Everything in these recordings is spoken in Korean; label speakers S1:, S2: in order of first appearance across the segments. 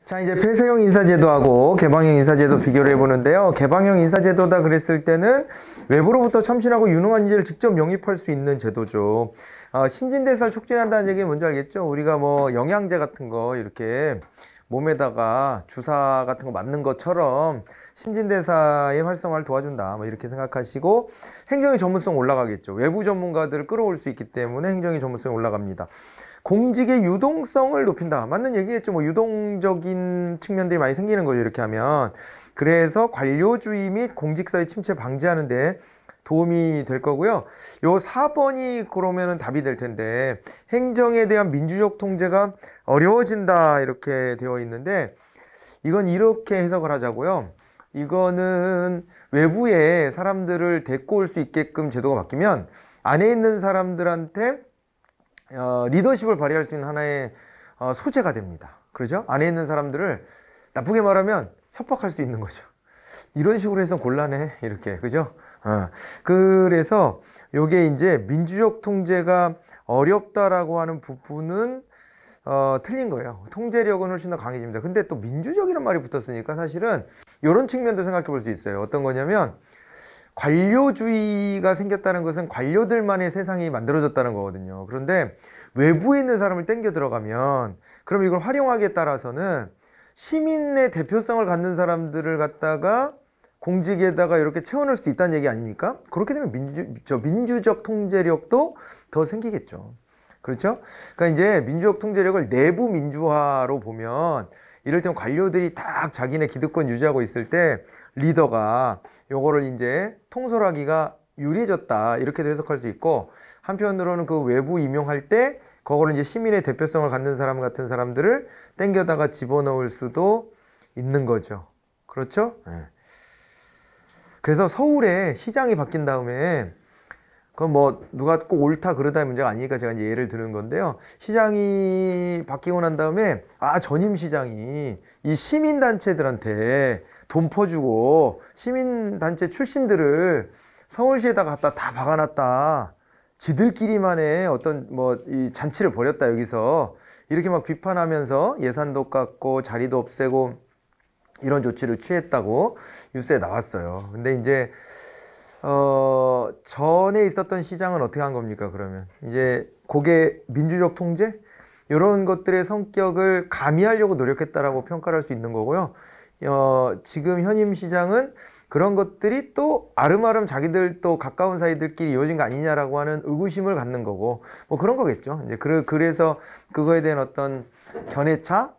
S1: 자, 이제 폐쇄형 인사제도하고 개방형 인사제도 비교를 해보는데요. 개방형 인사제도다 그랬을 때는 외부로부터 참신하고 유능한 인재를 직접 영입할 수 있는 제도죠. 신진대사를 촉진한다는 얘기는 뭔지 알겠죠? 우리가 뭐 영양제 같은 거 이렇게 몸에다가 주사 같은 거 맞는 것처럼 신진대사의 활성화를 도와준다, 뭐 이렇게 생각하시고, 행정의 전문성 올라가겠죠. 외부 전문가들을 끌어올 수 있기 때문에 행정의 전문성이 올라갑니다. 공직의 유동성을 높인다. 맞는 얘기겠죠. 뭐 유동적인 측면들이 많이 생기는 거죠, 이렇게 하면. 그래서 관료주의 및 공직사회 침체 방지하는 데 도움이 될 거고요. 요 4번이 그러면은 답이 될 텐데, 행정에 대한 민주적 통제가 어려워진다, 이렇게 되어 있는데, 이건 이렇게 해석을 하자고요. 이거는 외부에 사람들을 데리고 올 수 있게끔 제도가 바뀌면 안에 있는 사람들한테 리더십을 발휘할 수 있는 하나의 소재가 됩니다. 그렇죠? 안에 있는 사람들을 나쁘게 말하면 협박할 수 있는 거죠. 이런 식으로 해서 곤란해, 이렇게. 그죠? 그래서 요게 이제 민주적 통제가 어렵다라고 하는 부분은 틀린 거예요. 통제력은 훨씬 더 강해집니다. 근데 또 민주적이란 말이 붙었으니까 사실은 이런 측면도 생각해 볼 수 있어요. 어떤 거냐면, 관료주의가 생겼다는 것은 관료들만의 세상이 만들어졌다는 거거든요. 그런데 외부에 있는 사람을 땡겨 들어가면, 그럼 이걸 활용하기에 따라서는 시민의 대표성을 갖는 사람들을 갖다가 공직에다가 이렇게 채워넣을 수도 있다는 얘기 아닙니까? 그렇게 되면 민주적 통제력도 더 생기겠죠. 그렇죠? 그러니까 이제 민주적 통제력을 내부 민주화로 보면, 이를테면 관료들이 딱 자기네 기득권 유지하고 있을 때 리더가 요거를 이제 통솔하기가 유리해졌다, 이렇게도 해석할 수 있고, 한편으로는 그 외부 임용할 때 그거를 이제 시민의 대표성을 갖는 사람 같은 사람들을 땡겨다가 집어넣을 수도 있는 거죠. 그렇죠? 네. 그래서 서울에 시장이 바뀐 다음에, 그건 뭐 누가 꼭 옳다 그르다의 문제가 아니니까 제가 이제 예를 드는 건데요. 시장이 바뀌고 난 다음에 전임 시장이 이 시민단체들한테 돈 퍼주고 시민단체 출신들을 서울시에다가 갖다 다 박아놨다, 지들끼리만의 어떤 뭐 이 잔치를 벌였다, 여기서 이렇게 막 비판하면서 예산도 깎고 자리도 없애고 이런 조치를 취했다고 뉴스에 나왔어요. 근데 이제 전에 있었던 시장은 어떻게 한 겁니까? 그러면 이제 그게 민주적 통제? 이런 것들의 성격을 가미하려고 노력했다라고 평가를 할 수 있는 거고요. 지금 현임 시장은 그런 것들이 또 아름아름 자기들 또 가까운 사이들끼리 이루어진 거 아니냐라고 하는 의구심을 갖는 거고, 뭐 그런 거겠죠. 이제 그래서 그거에 대한 어떤 견해차,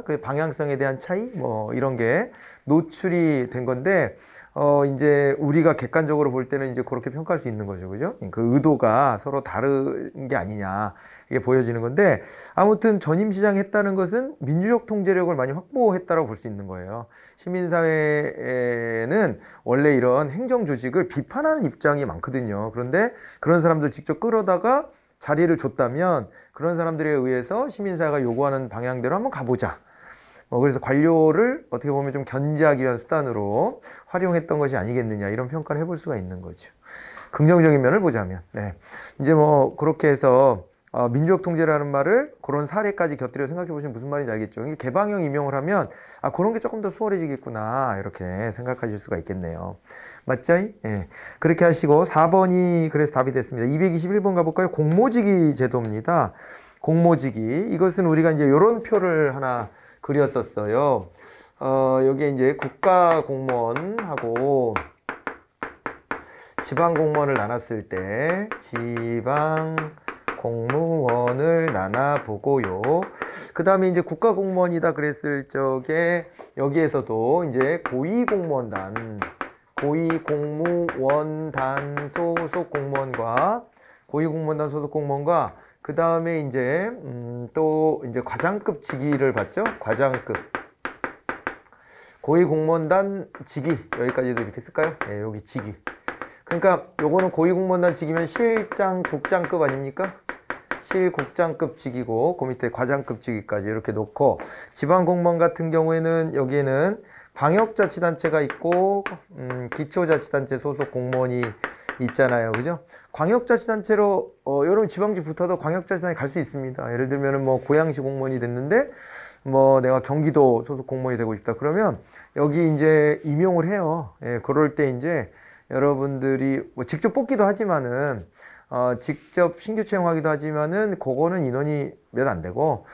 S1: 그 방향성에 대한 차이, 뭐 이런 게 노출이 된 건데, 이제 우리가 객관적으로 볼 때는 이제 그렇게 평가할 수 있는 거죠. 그죠? 그 의도가 서로 다른 게 아니냐, 이게 보여지는 건데, 아무튼 전임 시장 했다는 것은 민주적 통제력을 많이 확보했다고 볼 수 있는 거예요. 시민사회에는 원래 이런 행정 조직을 비판하는 입장이 많거든요. 그런데 그런 사람들 직접 끌어다가 자리를 줬다면 그런 사람들에 의해서 시민사회가 요구하는 방향대로 한번 가보자. 그래서 관료를 어떻게 보면 좀 견제하기 위한 수단으로 활용했던 것이 아니겠느냐, 이런 평가를 해볼 수가 있는 거죠. 긍정적인 면을 보자면. 네. 이제 뭐 그렇게 해서 민주적 통제라는 말을 그런 사례까지 곁들여 생각해 보시면 무슨 말인지 알겠죠. 이게 개방형 임용을 하면 그런 게 조금 더 수월해지겠구나, 이렇게 생각하실 수가 있겠네요. 맞죠? 예. 그렇게 하시고 4번이 그래서 답이 됐습니다. 221번 가볼까요? 공모직이 제도입니다. 공모직이, 이것은 우리가 이제 이런 표를 하나 그렸었어요. 여기에 이제 국가공무원하고 지방공무원을 나눴을 때, 지방공무원을 나눠보고요. 그 다음에 이제 국가공무원이다 그랬을 적에 여기에서도 이제 고위공무원단 소속 공무원과 그 다음에 이제 또 이제 과장급 직위를 받죠. 과장급. 고위공무원단 직위, 여기까지도 이렇게 쓸까요? 네, 여기 직위. 그러니까 요거는 고위공무원단 직위면 실장, 국장급 아닙니까? 실국장급 직위고, 그 밑에 과장급 직위까지 이렇게 놓고, 지방공무원 같은 경우에는 여기에는 광역자치단체가 있고 기초자치단체 소속 공무원이 있잖아요. 그죠? 광역자치단체로 여러분 지방직 붙어도 광역자치단체 갈 수 있습니다. 예를 들면 뭐 고양시 공무원이 됐는데 뭐 내가 경기도 소속 공무원이 되고 싶다 그러면 여기 이제 임용을 해요. 예, 그럴 때 이제 여러분들이 뭐 직접 뽑기도 하지만은 직접 신규 채용하기도 하지만은 그거는 인원이 몇 안 되고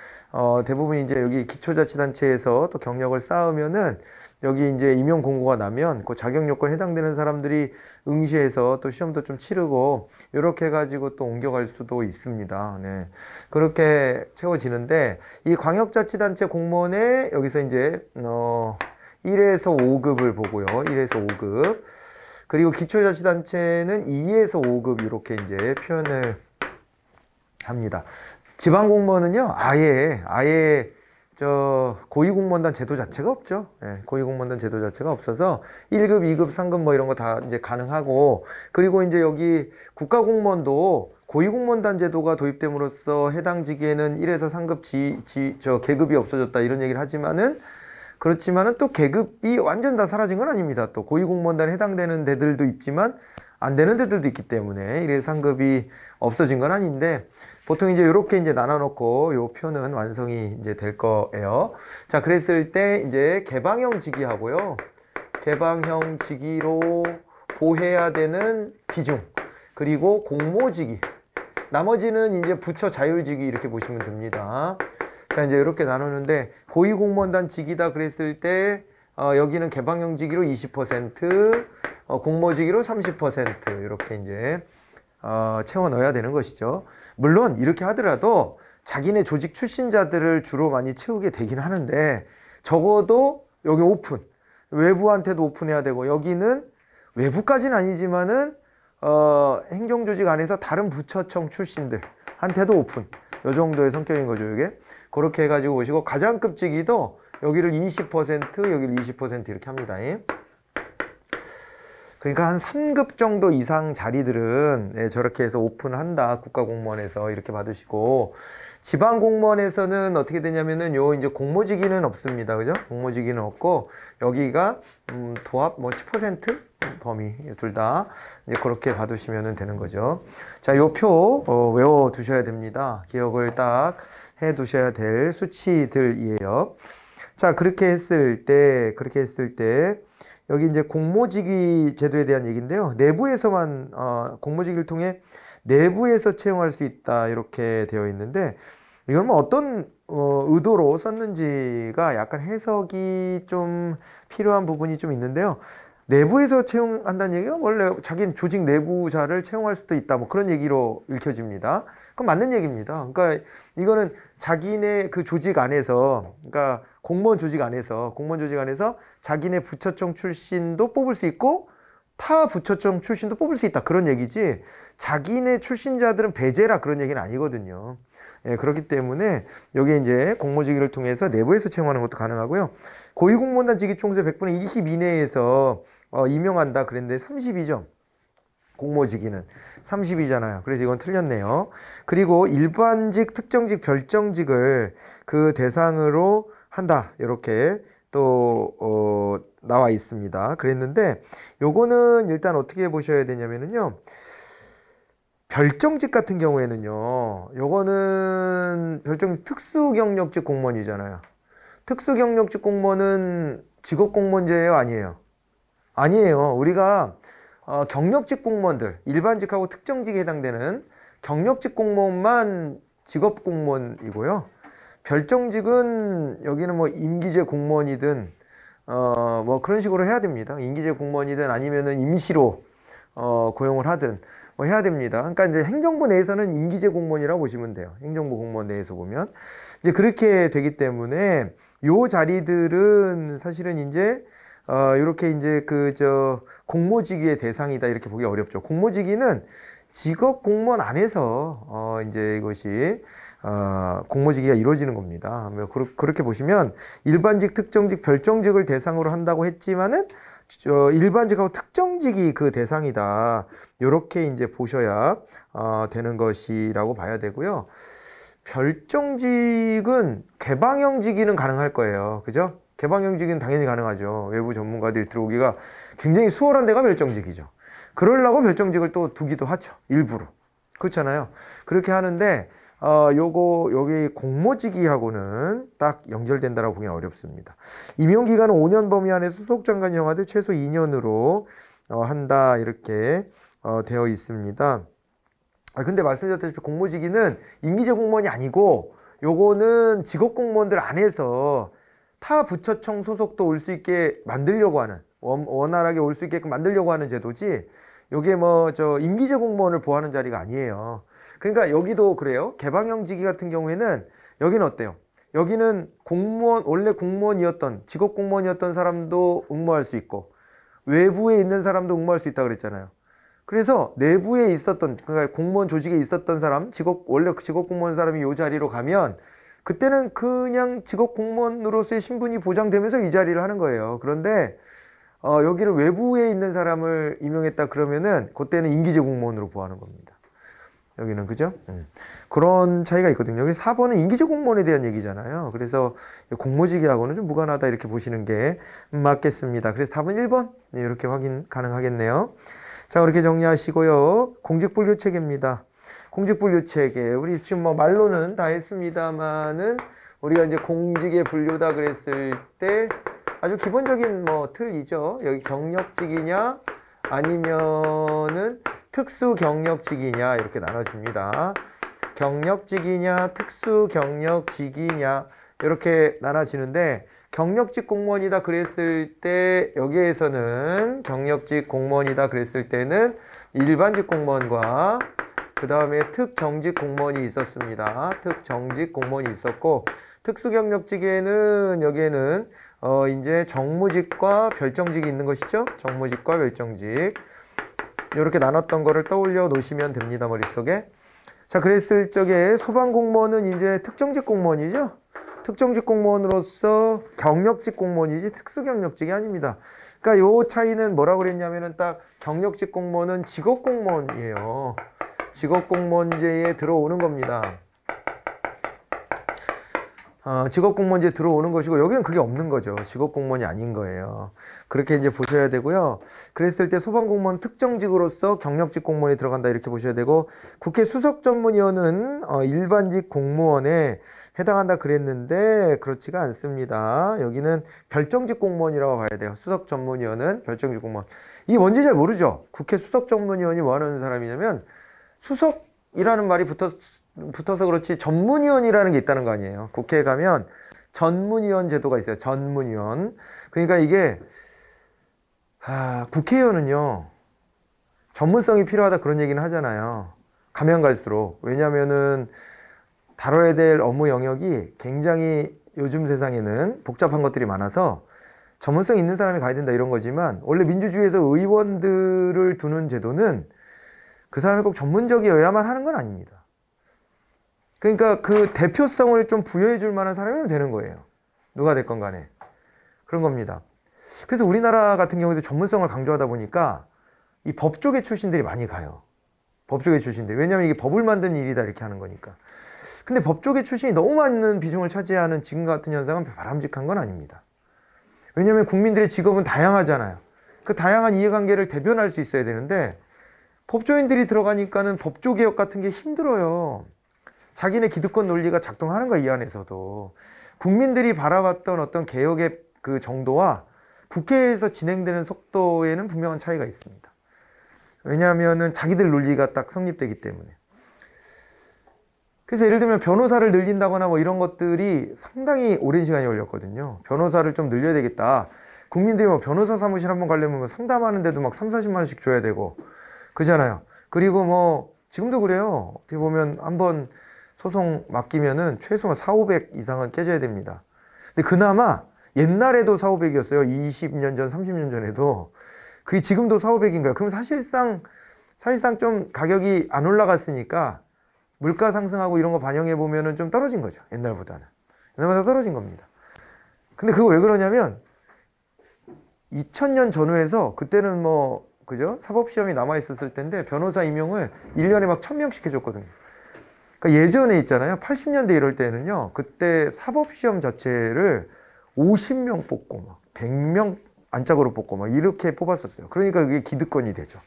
S1: 대부분 이제 여기 기초자치단체에서 또 경력을 쌓으면은 여기 이제 임용 공고가 나면 그 자격 요건에 해당되는 사람들이 응시해서 또 시험도 좀 치르고 이렇게 해가지고 또 옮겨갈 수도 있습니다. 네. 그렇게 채워지는데 이 광역자치단체 공무원에 여기서 이제 1에서 5급을 보고요. 1에서 5급. 그리고 기초자치단체는 2에서 5급 이렇게 이제 표현을 합니다. 지방공무원은요, 아예 저 고위공무원단 제도 자체가 없죠. 예, 고위공무원단 제도 자체가 없어서 1급, 2급, 3급 뭐 이런 거 다 이제 가능하고, 그리고 이제 여기 국가공무원도 고위공무원단 제도가 도입됨으로써 해당 직위에는 1에서 3급 저 계급이 없어졌다 이런 얘기를 하지만은 그렇지만은 또 계급이 완전 다 사라진 건 아닙니다. 또 고위공무원단에 해당되는 데들도 있지만 안 되는 데들도 있기 때문에 1에서 3급이 없어진 건 아닌데 보통 이제 이렇게 이제 나눠놓고 요 표는 완성이 이제 될 거예요. 자, 그랬을 때 이제 개방형 직위하고요. 개방형 직위로 보해야 되는 비중. 그리고 공모직위. 나머지는 이제 부처 자율직위 이렇게 보시면 됩니다. 자, 이제 이렇게 나누는데 고위공무원단 직위다 그랬을 때 여기는 개방형 직위로 20%, 공모직위로 30% 이렇게 이제 채워 넣어야 되는 것이죠. 물론 이렇게 하더라도 자기네 조직 출신자들을 주로 많이 채우게 되긴 하는데 적어도 여기 오픈, 외부한테도 오픈해야 되고 여기는 외부까지는 아니지만은 행정조직 안에서 다른 부처청 출신들한테도 오픈, 요 정도의 성격인 거죠. 이게 그렇게 해가지고 보시고 가장급 직위도 여기를 20%, 여기를 20% 이렇게 합니다. 그러니까 한 3급 정도 이상 자리들은 저렇게 해서 오픈한다. 국가공무원에서 이렇게 받으시고 지방공무원에서는 어떻게 되냐면은 요 이제 공모직위는 없습니다. 그죠? 공모직위는 없고 여기가 도합 뭐 10% 범위 둘 다 이제 그렇게 받으시면 되는 거죠. 자, 요 표 외워 두셔야 됩니다. 기억을 딱 해 두셔야 될 수치들이에요. 자, 그렇게 했을 때 여기 이제 공모직위 제도에 대한 얘기인데요. 내부에서만 공모직위를 통해 내부에서 채용할 수 있다 이렇게 되어 있는데 이건 뭐 어떤 의도로 썼는지가 약간 해석이 좀 필요한 부분이 좀 있는데요. 내부에서 채용한다는 얘기가 원래 자기 조직 내부자를 채용할 수도 있다 뭐 그런 얘기로 읽혀집니다. 그건 맞는 얘기입니다. 그러니까 이거는 자기네 그 조직 안에서, 그러니까 공무원 조직 안에서 자기네 부처청 출신도 뽑을 수 있고 타 부처청 출신도 뽑을 수 있다 그런 얘기지 자기네 출신자들은 배제라 그런 얘기는 아니거든요. 예, 그렇기 때문에 여기 이제 공모직위를 통해서 내부에서 채용하는 것도 가능하고요. 고위공무원단 직위 총수 100분의 20 이내에서 임용한다 그랬는데 32죠. 공모직위는 30이잖아요. 그래서 이건 틀렸네요. 그리고 일반직, 특정직, 별정직을 그 대상으로 한다. 이렇게 또 나와 있습니다. 그랬는데 요거는 일단 어떻게 보셔야 되냐면요. 별정직 같은 경우에는요. 요거는 별정직 특수경력직 공무원이잖아요. 특수경력직 공무원은 직업공무원제예요, 아니에요? 아니에요. 우리가 경력직 공무원들, 일반직하고 특정직에 해당되는 경력직 공무원만 직업공무원이고요. 별정직은 여기는 뭐 임기제 공무원이든 뭐 그런 식으로 해야 됩니다. 임기제 공무원이든 아니면은 임시로 고용을 하든 뭐 해야 됩니다. 그러니까 이제 행정부 내에서는 임기제 공무원이라고 보시면 돼요. 행정부 공무원 내에서 보면 이제 그렇게 되기 때문에 요 자리들은 사실은 이제 이렇게 이제 공모직위의 대상이다 이렇게 보기 어렵죠. 공모직위는 직업 공무원 안에서 이제 이것이 공모직위가 이루어지는 겁니다. 그렇게 보시면 일반직, 특정직, 별정직을 대상으로 한다고 했지만은 일반직하고 특정직이 그 대상이다. 이렇게 이제 보셔야 되는 것이라고 봐야 되고요. 별정직은 개방형 직위는 가능할 거예요. 그죠? 개방형 직위는 당연히 가능하죠. 외부 전문가들이 들어오기가 굉장히 수월한 데가 별정직이죠. 그러려고 별정직을 또 두기도 하죠. 일부러. 그렇잖아요. 그렇게 하는데 여기 공모직위하고는 딱 연결된다라고 보기는 어렵습니다. 임용기간은 5년 범위 안에 수석장관 영하들 최소 2년으로 한다 이렇게 되어 있습니다. 근데 말씀드렸다시피 공모직위는 임기제 공무원이 아니고 요거는 직업공무원들 안에서 타 부처청 소속도 올 수 있게 만들려고 하는 원활하게 올 수 있게끔 만들려고 하는 제도지 요게 임기제 공무원을 보호하는 자리가 아니에요. 그러니까 여기도 그래요. 개방형직위 같은 경우에는 여기는 어때요? 여기는 공무원 원래 공무원이었던 직업공무원이었던 사람도 응모할 수 있고 외부에 있는 사람도 응모할 수 있다 그랬잖아요. 그래서 내부에 있었던 그러니까 공무원 조직에 있었던 사람 원래 직업공무원 사람이 이 자리로 가면 그때는 그냥 직업공무원으로서의 신분이 보장되면서 이 자리를 하는 거예요. 그런데 여기는 외부에 있는 사람을 임용했다 그러면은 그때는 임기제 공무원으로 보호하는 겁니다. 여기는 그죠? 그런 차이가 있거든요. 여기 4번은 임기제 공무원에 대한 얘기잖아요. 그래서 공모직위하고는 좀 무관하다 이렇게 보시는 게 맞겠습니다. 그래서 답은 1번 이렇게 확인 가능하겠네요. 자, 그렇게 정리하시고요. 공직분류체계입니다. 공직분류체계 우리 지금 말로는 다 했습니다만은 우리가 이제 공직의 분류다 그랬을 때 아주 기본적인 틀이죠. 여기 경력직이냐 아니면은 특수경력직이냐 이렇게 나눠집니다. 경력직이냐 특수경력직이냐 이렇게 나눠지는데 경력직 공무원이다 그랬을 때 여기에서는 경력직 공무원이다 그랬을 때는 일반직 공무원과 그 다음에 특정직 공무원이 있었습니다. 특정직 공무원이 있었고 특수경력직에는 여기에는 이제 정무직과 별정직이 있는 것이죠. 정무직과 별정직 이렇게 나눴던 거를 떠올려 놓으시면 됩니다. 머릿속에. 자, 그랬을 적에 소방공무원은 이제 특정직 공무원이죠. 특정직 공무원으로서 경력직 공무원이지 특수경력직이 아닙니다. 그러니까 요 차이는 뭐라고 그랬냐면은 딱 경력직 공무원은 직업공무원이에요. 직업공무원제에 들어오는 겁니다. 직업공무원제에 들어오는 것이고 여기는 그게 없는 거죠. 직업공무원이 아닌 거예요. 그렇게 이제 보셔야 되고요. 그랬을 때 소방공무원 특정직으로서 경력직 공무원이 들어간다 이렇게 보셔야 되고 국회 수석전문위원은 일반직 공무원에 해당한다 그랬는데 그렇지가 않습니다. 여기는 별정직 공무원이라고 봐야 돼요. 수석전문위원은 별정직 공무원. 이게 뭔지 잘 모르죠. 국회 수석전문위원이 뭐 하는 사람이냐면 수석이라는 말이 붙어서 그렇지 전문위원이라는 게 있다는 거 아니에요. 국회에 가면 전문위원 제도가 있어요. 전문위원. 그러니까 이게 국회의원은요 전문성이 필요하다 그런 얘기는 하잖아요. 가면 갈수록. 왜냐면은 다뤄야 될 업무 영역이 굉장히 요즘 세상에는 복잡한 것들이 많아서 전문성 있는 사람이 가야 된다 이런 거지만 원래 민주주의에서 의원들을 두는 제도는 그 사람이 꼭 전문적이어야만 하는 건 아닙니다. 그러니까 그 대표성을 좀 부여해 줄 만한 사람이면 되는 거예요. 누가 됐건 간에. 그런 겁니다. 그래서 우리나라 같은 경우에도 전문성을 강조하다 보니까 이 법조계 출신들이 많이 가요. 법조계 출신들. 왜냐하면 이게 법을 만드는 일이다 이렇게 하는 거니까. 근데 법조계 출신이 너무 많은 비중을 차지하는 지금 같은 현상은 바람직한 건 아닙니다. 왜냐하면 국민들의 직업은 다양하잖아요. 그 다양한 이해관계를 대변할 수 있어야 되는데 법조인들이 들어가니까는 법조개혁 같은 게 힘들어요. 자기네 기득권 논리가 작동하는 거야, 이 안에서도. 국민들이 바라봤던 어떤 개혁의 그 정도와 국회에서 진행되는 속도에는 분명한 차이가 있습니다. 왜냐하면은 자기들 논리가 딱 성립되기 때문에. 그래서 예를 들면 변호사를 늘린다거나 뭐 이런 것들이 상당히 오랜 시간이 걸렸거든요. 변호사를 좀 늘려야 되겠다. 국민들이 뭐 변호사 사무실 한번 가려면 뭐 상담하는데도 막 3, 40만 원씩 줘야 되고 그잖아요. 그리고 뭐 지금도 그래요. 어떻게 보면 한번 소송 맡기면은 최소 4, 500 이상은 깨져야 됩니다. 근데 그나마 옛날에도 4, 500이었어요. 20년 전, 30년 전에도. 그게 지금도 4, 500인가요? 그럼 사실상 좀 가격이 안 올라갔으니까 물가 상승하고 이런 거 반영해 보면은 좀 떨어진 거죠. 옛날보다 떨어진 겁니다. 근데 그거 왜 그러냐면 2000년 전후에서 그때는 뭐 그죠? 사법시험이 남아있었을 텐데 변호사 임용을 1년에 막 1000명씩 해줬거든요. 그러니까 예전에 있잖아요. 80년대 이럴 때는요. 그때 사법시험 자체를 50명 뽑고 막 100명 안짝으로 뽑고 막 이렇게 뽑았었어요. 그러니까 그게 기득권이 되죠.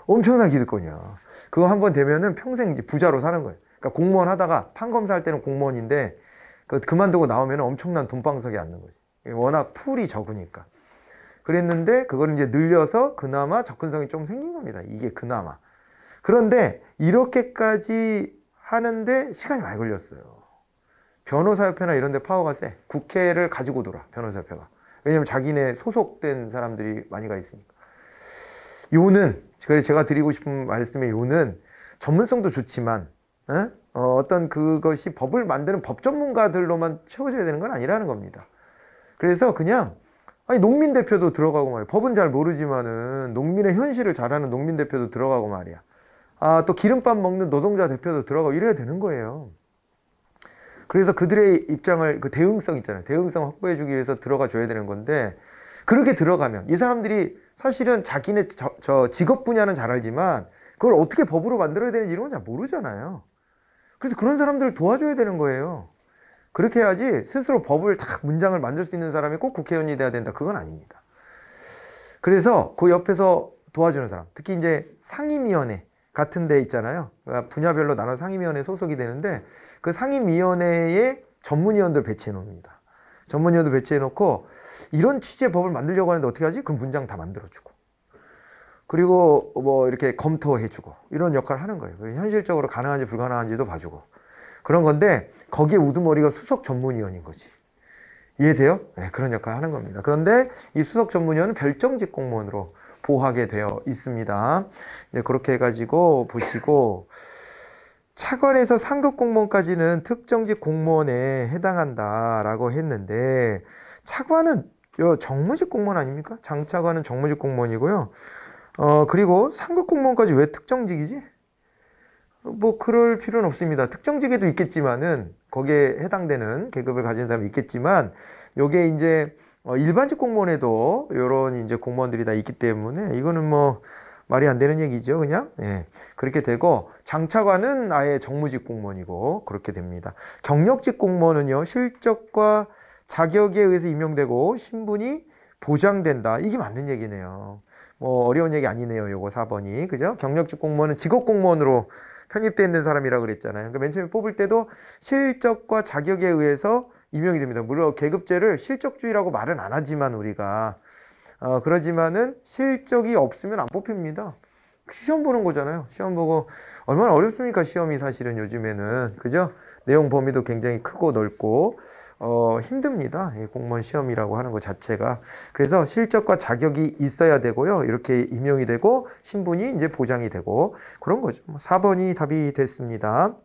S1: 엄청난 기득권이야. 그거 한번 되면은 평생 부자로 사는 거예요. 그러니까 공무원 하다가 판검사 할 때는 공무원인데 그만두고 나오면 엄청난 돈방석에 앉는 거지. 워낙 풀이 적으니까. 그랬는데 그걸 이제 늘려서 그나마 접근성이 좀 생긴 겁니다. 이게 그나마. 그런데 이렇게까지 하는데 시간이 많이 걸렸어요. 변호사협회나 이런 데 파워가 세. 국회를 가지고 돌아, 변호사협회가. 왜냐면 자기네 소속된 사람들이 많이 가 있으니까. 요는, 그래서 제가 드리고 싶은 말씀의 요는 전문성도 좋지만 어떤 그것이 법을 만드는 법 전문가들로만 채워져야 되는 건 아니라는 겁니다. 그래서 그냥 아니 농민 대표도 들어가고 말이야. 법은 잘 모르지만은 농민의 현실을 잘 아는 농민 대표도 들어가고 말이야. 아, 또 기름밥 먹는 노동자 대표도 들어가고 이래야 되는 거예요. 그래서 그들의 입장을 그 대응성 있잖아요. 대응성 확보해 주기 위해서 들어가 줘야 되는 건데 그렇게 들어가면 이 사람들이 사실은 자기네 저 직업 분야는 잘 알지만 그걸 어떻게 법으로 만들어야 되는지 이런 건 잘 모르잖아요. 그래서 그런 사람들을 도와줘야 되는 거예요. 그렇게 해야지 스스로 법을 딱 문장을 만들 수 있는 사람이 꼭 국회의원이 돼야 된다. 그건 아닙니다. 그래서 그 옆에서 도와주는 사람, 특히 이제 상임위원회 같은 데 있잖아요. 그러니까 분야별로 나눠 상임위원회에 소속이 되는데 그 상임위원회에 전문위원들 배치해 놓습니다. 전문위원들 배치해 놓고 이런 취지의 법을 만들려고 하는데 어떻게 하지? 그럼 문장 다 만들어주고 그리고 뭐 이렇게 검토해주고 이런 역할을 하는 거예요. 현실적으로 가능한지 불가능한지도 봐주고 그런 건데 거기에 우두머리가 수석 전문위원인 거지. 이해돼요? 네, 그런 역할을 하는 겁니다. 그런데 이 수석 전문위원은 별정직 공무원으로 보하게 되어 있습니다. 이제 그렇게 해가지고 보시고 차관에서 상급 공무원까지는 특정직 공무원에 해당한다라고 했는데 차관은 정무직 공무원 아닙니까? 장차관은 정무직 공무원이고요. 그리고 상급 공무원까지 왜 특정직이지? 뭐 그럴 필요는 없습니다. 특정직에도 있겠지만은 거기에 해당되는 계급을 가진 사람이 있겠지만 요게 이제 일반직 공무원에도 요런 이제 공무원들이 다 있기 때문에 이거는 뭐 말이 안 되는 얘기죠. 그냥 예, 그렇게 되고 장차관은 아예 정무직 공무원이고 그렇게 됩니다. 경력직 공무원은요 실적과 자격에 의해서 임명되고 신분이 보장된다. 이게 맞는 얘기네요. 뭐 어려운 얘기 아니네요. 요거 4번이 그죠? 경력직 공무원은 직업 공무원으로 편입되어 있는 사람이라고 그랬잖아요. 그러니까 맨 처음에 뽑을 때도 실적과 자격에 의해서 임명이 됩니다. 물론 계급제를 실적주의라고 말은 안 하지만 우리가 그러지만은 실적이 없으면 안 뽑힙니다. 시험 보는 거잖아요. 시험 보고 얼마나 어렵습니까? 시험이 사실은 요즘에는 그죠? 내용 범위도 굉장히 크고 넓고 힘듭니다. 공무원 시험이라고 하는 것 자체가. 그래서 실적과 자격이 있어야 되고요. 이렇게 임용이 되고 신분이 이제 보장이 되고 그런 거죠. 4번이 답이 됐습니다.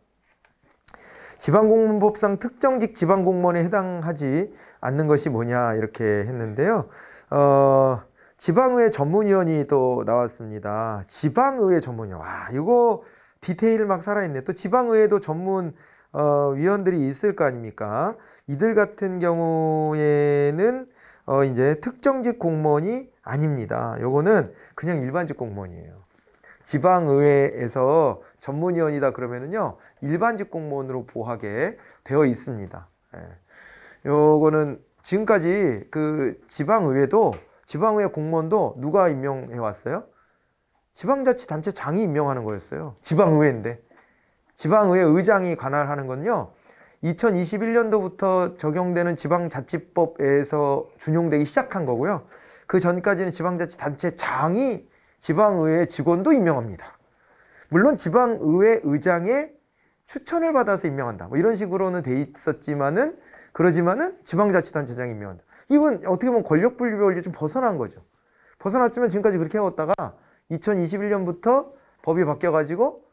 S1: 지방공무원법상 특정직 지방공무원에 해당하지 않는 것이 뭐냐 이렇게 했는데요. 지방의회 전문위원이 또 나왔습니다. 지방의회 전문위원. 와, 이거 디테일 막 살아있네. 또 지방의회도 전문 위원들이 있을 거 아닙니까? 이들 같은 경우에는 이제 특정직 공무원이 아닙니다. 요거는 그냥 일반직 공무원이에요. 지방의회에서 전문위원이다 그러면은요 일반직 공무원으로 보하게 되어 있습니다. 예. 요거는 지금까지 그 지방의회 공무원도 누가 임명해 왔어요? 지방자치단체장이 임명하는 거였어요. 지방의회인데 지방의회 의장이 관할하는 건요 2021년도부터 적용되는 지방자치법에서 준용되기 시작한 거고요. 그 전까지는 지방자치단체장이 지방의회 직원도 임명합니다. 물론 지방의회 의장의 추천을 받아서 임명한다. 뭐 이런 식으로는 돼 있었지만은 그러지만은 지방자치단체장이 임명한다. 이건 어떻게 보면 권력 분립이 좀 벗어난 거죠. 벗어났지만 지금까지 그렇게 해왔다가 2021년부터 법이 바뀌어가지고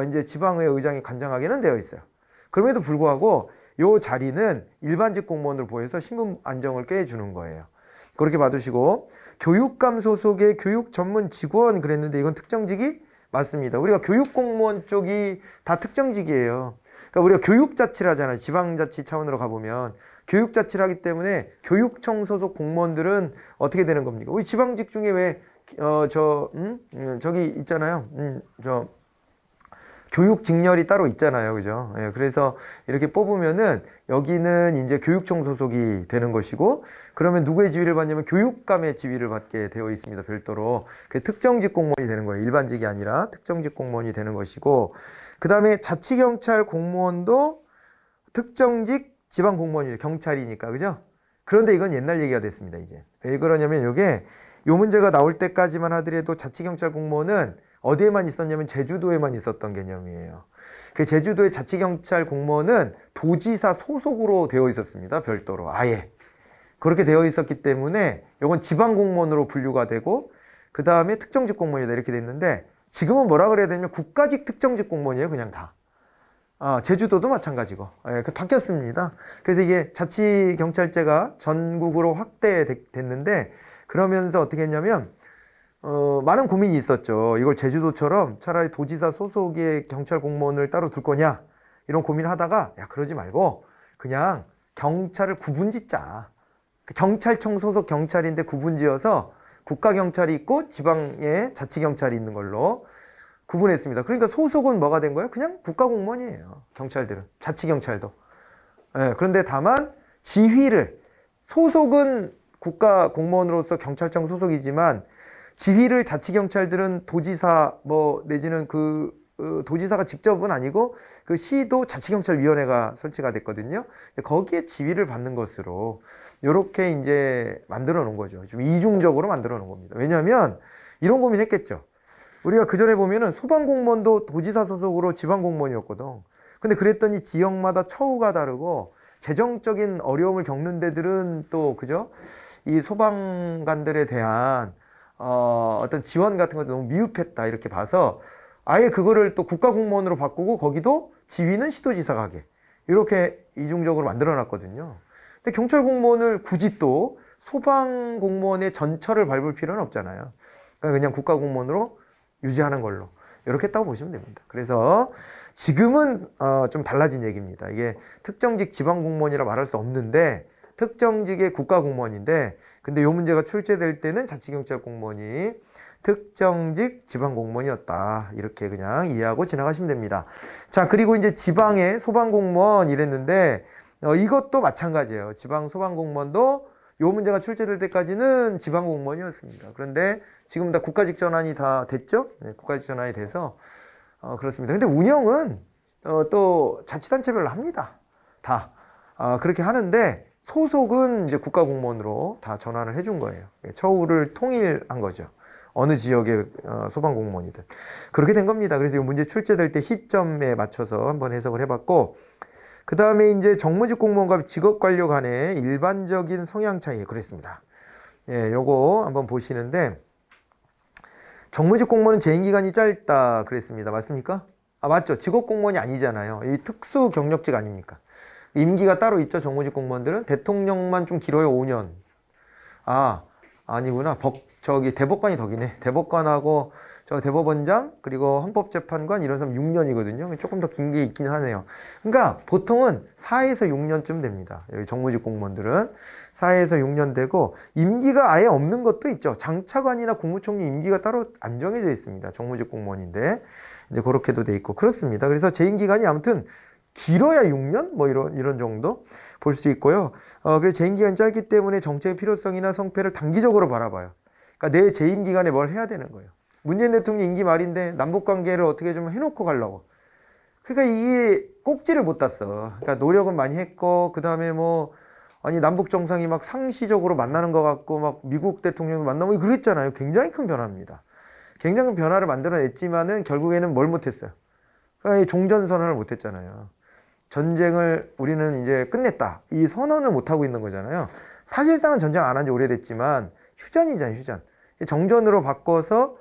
S1: 이제 지방의회 의장이 관장하게는 되어 있어요. 그럼에도 불구하고 이 자리는 일반직 공무원으로 보여서 신분 안정을 꾀해주는 거예요. 그렇게 봐두시고 교육감 소속의 교육 전문 직원 그랬는데 이건 특정직이 맞습니다. 우리가 교육공무원 쪽이 다 특정직이에요. 그러니까 우리가 교육자치를 하잖아요. 지방자치 차원으로 가보면 교육자치를 하기 때문에 교육청 소속 공무원들은 어떻게 되는 겁니까? 우리 지방직 중에 왜 저기 있잖아요. 교육 직렬이 따로 있잖아요. 그죠? 예, 그래서 이렇게 뽑으면은 여기는 이제 교육청 소속이 되는 것이고 그러면 누구의 지위를 받냐면 교육감의 지위를 받게 되어 있습니다. 별도로. 그 특정직 공무원이 되는 거예요. 일반직이 아니라 특정직 공무원이 되는 것이고 그 다음에 자치경찰 공무원도 특정직 지방 공무원이에요. 경찰이니까, 그죠? 그런데 이건 옛날 얘기가 됐습니다, 이제. 왜 그러냐면 요게 요 문제가 나올 때까지만 하더라도 자치경찰 공무원은 어디에만 있었냐면 제주도에만 있었던 개념이에요. 그 제주도의 자치경찰 공무원은 도지사 소속으로 되어 있었습니다. 별도로 아예. 그렇게 되어 있었기 때문에 이건 지방 공무원으로 분류가 되고 그 다음에 특정직 공무원이다 이렇게 됐는데 지금은 뭐라 그래야 되냐면 국가직 특정직 공무원이에요. 그냥 다. 제주도도 마찬가지고 바뀌었습니다. 그래서 이게 자치경찰제가 전국으로 확대됐는데 그러면서 어떻게 했냐면 많은 고민이 있었죠. 이걸 제주도처럼 차라리 도지사 소속의 경찰 공무원을 따로 둘 거냐 이런 고민을 하다가 야 그러지 말고 그냥 경찰을 구분짓자. 경찰청 소속 경찰인데 구분지어서 국가경찰이 있고 지방에 자치경찰이 있는 걸로 구분했습니다. 그러니까 소속은 뭐가 된 거예요? 그냥 국가공무원이에요. 경찰들은. 자치경찰도. 그런데 다만 지휘를 소속은 국가공무원으로서 경찰청 소속이지만 지휘를 자치경찰들은 도지사 내지는 도지사가 직접은 아니고 그 시도 자치경찰위원회가 설치가 됐거든요. 거기에 지휘를 받는 것으로 이렇게 이제 만들어 놓은 거죠. 좀 이중적으로 만들어 놓은 겁니다. 왜냐하면 이런 고민했겠죠. 우리가 그 전에 보면은 소방공무원도 도지사 소속으로 지방공무원이었거든. 근데 그랬더니 지역마다 처우가 다르고 재정적인 어려움을 겪는 데들은 또 그죠? 이 소방관들에 대한 어떤 지원 같은 것도 너무 미흡했다 이렇게 봐서 아예 그거를 또 국가공무원으로 바꾸고 거기도 지휘는 시도지사가 하게 이렇게 이중적으로 만들어 놨거든요. 근데 경찰 공무원을 굳이 또 소방공무원의 전철을 밟을 필요는 없잖아요. 그냥 국가공무원으로 유지하는 걸로 이렇게 했다고 보시면 됩니다. 그래서 지금은 좀 달라진 얘기입니다. 이게 특정직 지방공무원이라 말할 수 없는데 특정직의 국가공무원인데 근데 이 문제가 출제될 때는 자치경찰 공무원이 특정직 지방공무원이었다. 이렇게 그냥 이해하고 지나가시면 됩니다. 자, 그리고 이제 지방의 소방공무원 이랬는데 이것도 마찬가지예요. 지방 소방공무원도 이 문제가 출제될 때까지는 지방공무원이었습니다. 그런데 지금 다 국가직 전환이 다 됐죠? 네, 국가직 전환이 돼서 그렇습니다. 근데 운영은 또 자치단체별로 합니다. 다 그렇게 하는데 소속은 이제 국가공무원으로 다 전환을 해준 거예요. 처우를 통일한 거죠. 어느 지역의 소방공무원이든 그렇게 된 겁니다. 그래서 이 문제 출제될 때 시점에 맞춰서 한번 해석을 해봤고 그 다음에 이제 정무직 공무원과 직업관료 간의 일반적인 성향 차이 그랬습니다. 예, 요거 한번 보시는데 정무직 공무원은 재임기간이 짧다 그랬습니다. 맞습니까? 맞죠. 직업공무원이 아니잖아요. 이 특수 경력직 아닙니까? 임기가 따로 있죠. 정무직 공무원들은 대통령만 좀 길어요. 5년. 아니구나. 대법관이 더 기네. 대법관하고 대법원장 그리고 헌법재판관 이런 사람 6년이거든요. 조금 더 긴 게 있긴 하네요. 그러니까 보통은 4에서 6년쯤 됩니다. 여기 정무직 공무원들은 4에서 6년 되고 임기가 아예 없는 것도 있죠. 장차관이나 국무총리 임기가 따로 안 정해져 있습니다. 정무직 공무원인데 이제 그렇게도 돼 있고 그렇습니다. 그래서 재임 기간이 아무튼 길어야 6년 이런 정도 볼 수 있고요. 그래서 재임 기간이 짧기 때문에 정책의 필요성이나 성패를 단기적으로 바라봐요. 그러니까 내 재임 기간에 뭘 해야 되는 거예요. 문재인 대통령 임기 말인데 남북관계를 어떻게 좀 해놓고 가려고. 그러니까 이게 꼭지를 못 땄어. 그러니까 노력은 많이 했고 그 다음에 남북 정상이 막 상시적으로 만나는 것 같고 막 미국 대통령도 만나고 그랬잖아요. 굉장히 큰 변화입니다. 굉장히 큰 변화를 만들어냈지만은 결국에는 뭘 못했어요. 그러니까 종전선언을 못했잖아요. 전쟁을 우리는 이제 끝냈다. 이 선언을 못하고 있는 거잖아요. 사실상은 전쟁 안 한 지 오래됐지만 휴전이잖아요. 휴전. 정전으로 바꿔서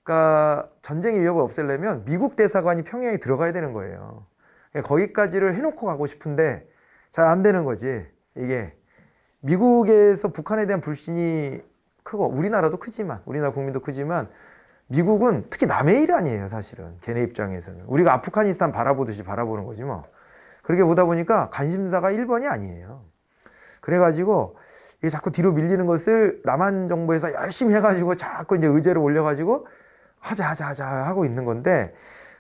S1: 그러니까 전쟁의 위협을 없애려면 미국 대사관이 평양에 들어가야 되는 거예요. 거기까지를 해놓고 가고 싶은데 잘 안 되는 거지. 이게 미국에서 북한에 대한 불신이 크고 우리나라도 크지만 우리나라 국민도 크지만 미국은 특히 남의 일 아니에요. 사실은 걔네 입장에서는 우리가 아프가니스탄 바라보듯이 바라보는 거지 뭐. 그렇게 보다 보니까 관심사가 1번이 아니에요. 그래가지고 이게 자꾸 뒤로 밀리는 것을 남한 정부에서 열심히 해가지고 자꾸 이제 의제를 올려가지고 하자 하고 있는 건데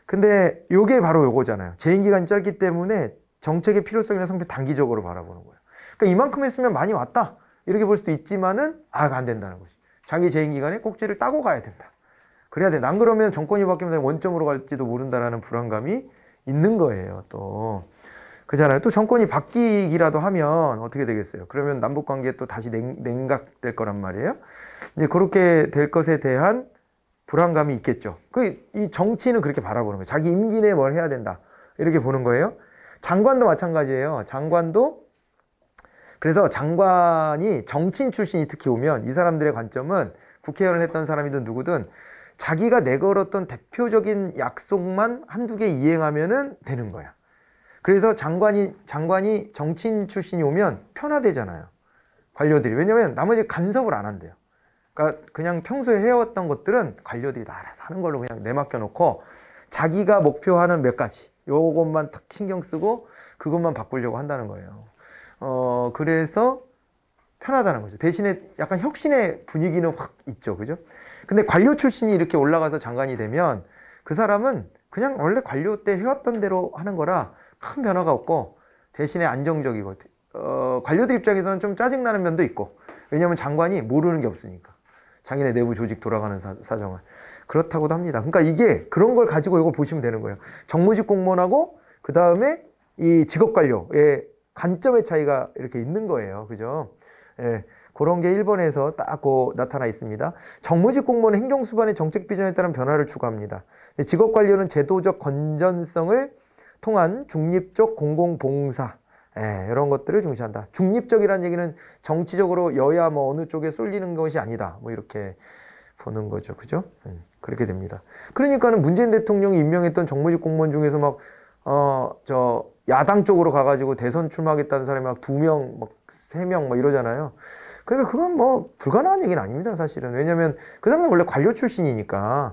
S1: 근데 요게 바로 요거잖아요. 재임 기간이 짧기 때문에 정책의 필요성이나 성패 단기적으로 바라보는 거예요. 그러니까 이만큼 했으면 많이 왔다 이렇게 볼 수도 있지만은 안 된다는 거지. 자기 재임 기간에 꼭지를 따고 가야 된다. 그래야 돼. 난 그러면 정권이 바뀌면 원점으로 갈지도 모른다라는 불안감이 있는 거예요. 또 그잖아요. 또 정권이 바뀌기라도 하면 어떻게 되겠어요? 그러면 남북 관계 또 다시 냉각될 거란 말이에요. 이제 그렇게 될 것에 대한 불안감이 있겠죠. 이 정치는 그렇게 바라보는 거예요. 자기 임기 내에 뭘 해야 된다. 이렇게 보는 거예요. 장관도 마찬가지예요. 장관도 그래서 장관이 정치인 출신이 특히 오면 이 사람들의 관점은 국회의원을 했던 사람이든 누구든 자기가 내걸었던 대표적인 약속만 한두 개 이행하면은 되는 거야. 그래서 장관이 정치인 출신이 오면 편하대잖아요. 관료들이. 왜냐면 나머지 간섭을 안 한대요. 그러니까 그냥 평소에 해왔던 것들은 관료들이 다 알아서 하는 걸로 그냥 내맡겨 놓고 자기가 목표하는 몇 가지 요것만 딱 신경 쓰고 그것만 바꾸려고 한다는 거예요. 그래서 편하다는 거죠. 대신에 약간 혁신의 분위기는 확 있죠. 그죠? 근데 관료 출신이 이렇게 올라가서 장관이 되면 그 사람은 그냥 원래 관료 때 해왔던 대로 하는 거라 큰 변화가 없고 대신에 안정적이고 관료들 입장에서는 좀 짜증나는 면도 있고 왜냐하면 장관이 모르는 게 없으니까 자기네 내부 조직 돌아가는 사정을 그렇다고도 합니다. 그러니까 이게 그런 걸 가지고 이걸 보시면 되는 거예요. 정무직 공무원하고 그 다음에 이 직업관료의 관점의 차이가 이렇게 있는 거예요. 그죠? 예, 그런 게 1번에서 딱 나타나 있습니다. 정무직 공무원은 행정수반의 정책 비전에 따른 변화를 추구합니다. 직업관료는 제도적 건전성을 통한 중립적 공공봉사 이런 것들을 중시한다. 중립적이라는 얘기는 정치적으로 여야 뭐 어느 쪽에 쏠리는 것이 아니다. 뭐 이렇게 보는 거죠. 그죠? 그렇게 됩니다. 그러니까는 문재인 대통령이 임명했던 정무직 공무원 중에서 막 야당 쪽으로 가가지고 대선 출마하겠다는 사람이 막 2명, 막 3명 막 이러잖아요. 그러니까 그건 뭐 불가능한 얘기는 아닙니다. 사실은. 왜냐면 그 사람은 원래 관료 출신이니까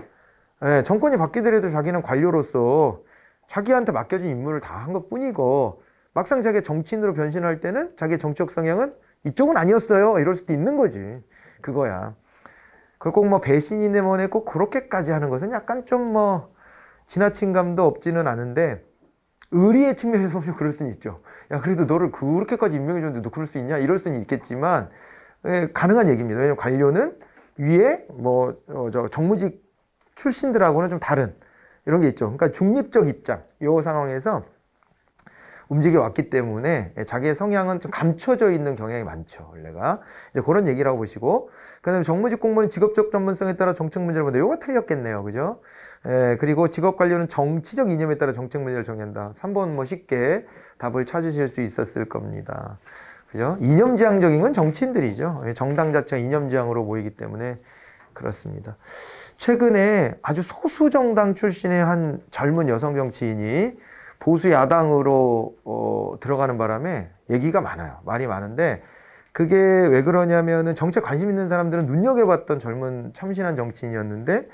S1: 정권이 바뀌더라도 자기는 관료로서 자기한테 맡겨진 임무를 다 한 것 뿐이고 막상 자기가 정치인으로 변신할 때는 자기의 정치적 성향은 이쪽은 아니었어요. 이럴 수도 있는 거지. 그거야. 그걸 꼭 뭐 배신이네 뭐네 꼭 그렇게까지 하는 것은 약간 좀 뭐 지나친 감도 없지는 않은데 의리의 측면에서 보면 그럴 수는 있죠. 야, 그래도 너를 그렇게까지 임명해줬는데 너 그럴 수 있냐? 이럴 수는 있겠지만 가능한 얘기입니다. 왜냐면 관료는 위에 정무직 출신들하고는 좀 다른 이런 게 있죠. 그러니까 중립적 입장, 이 상황에서 움직여 왔기 때문에 자기의 성향은 좀 감춰져 있는 경향이 많죠. 원래가. 이제 그런 얘기라고 보시고. 그 다음에 정무직 공무원은 직업적 전문성에 따라 정책 문제를 본다. 요거 틀렸겠네요. 그죠? 그리고 직업 관료는 정치적 이념에 따라 정책 문제를 정한다. 3번 뭐 쉽게 답을 찾으실 수 있었을 겁니다. 그죠? 이념지향적인 건 정치인들이죠. 정당 자체가 이념지향으로 보이기 때문에 그렇습니다. 최근에 아주 소수 정당 출신의 한 젊은 여성 정치인이 보수 야당으로 들어가는 바람에 얘기가 많아요. 말이 많은데 그게 왜 그러냐면은 정치에 관심 있는 사람들은 눈여겨봤던 젊은 참신한 정치인이었는데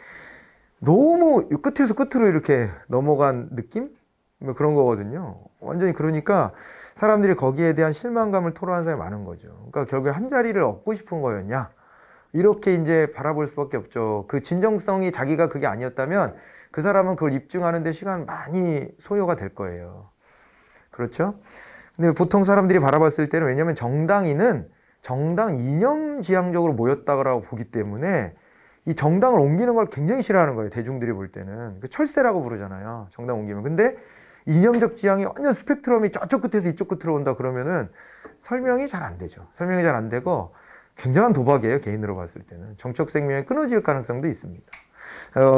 S1: 너무 끝에서 끝으로 이렇게 넘어간 느낌? 뭐 그런 거거든요. 완전히 그러니까 사람들이 거기에 대한 실망감을 토로하는 사람이 많은 거죠. 그러니까 결국에 한 자리를 얻고 싶은 거였냐? 이렇게 이제 바라볼 수밖에 없죠. 그 진정성이 자기가 그게 아니었다면 그 사람은 그걸 입증하는 데 시간 많이 소요가 될 거예요. 그렇죠? 근데 보통 사람들이 바라봤을 때는 왜냐하면 정당인은 정당 이념 지향적으로 모였다고 보기 때문에 이 정당을 옮기는 걸 굉장히 싫어하는 거예요. 대중들이 볼 때는. 철새라고 부르잖아요. 정당 옮기면. 근데 이념적 지향이 완전 스펙트럼이 저쪽 끝에서 이쪽 끝으로 온다 그러면은 설명이 잘 안 되죠. 설명이 잘 안 되고 굉장한 도박이에요. 개인으로 봤을 때는. 정책 생명이 끊어질 가능성도 있습니다.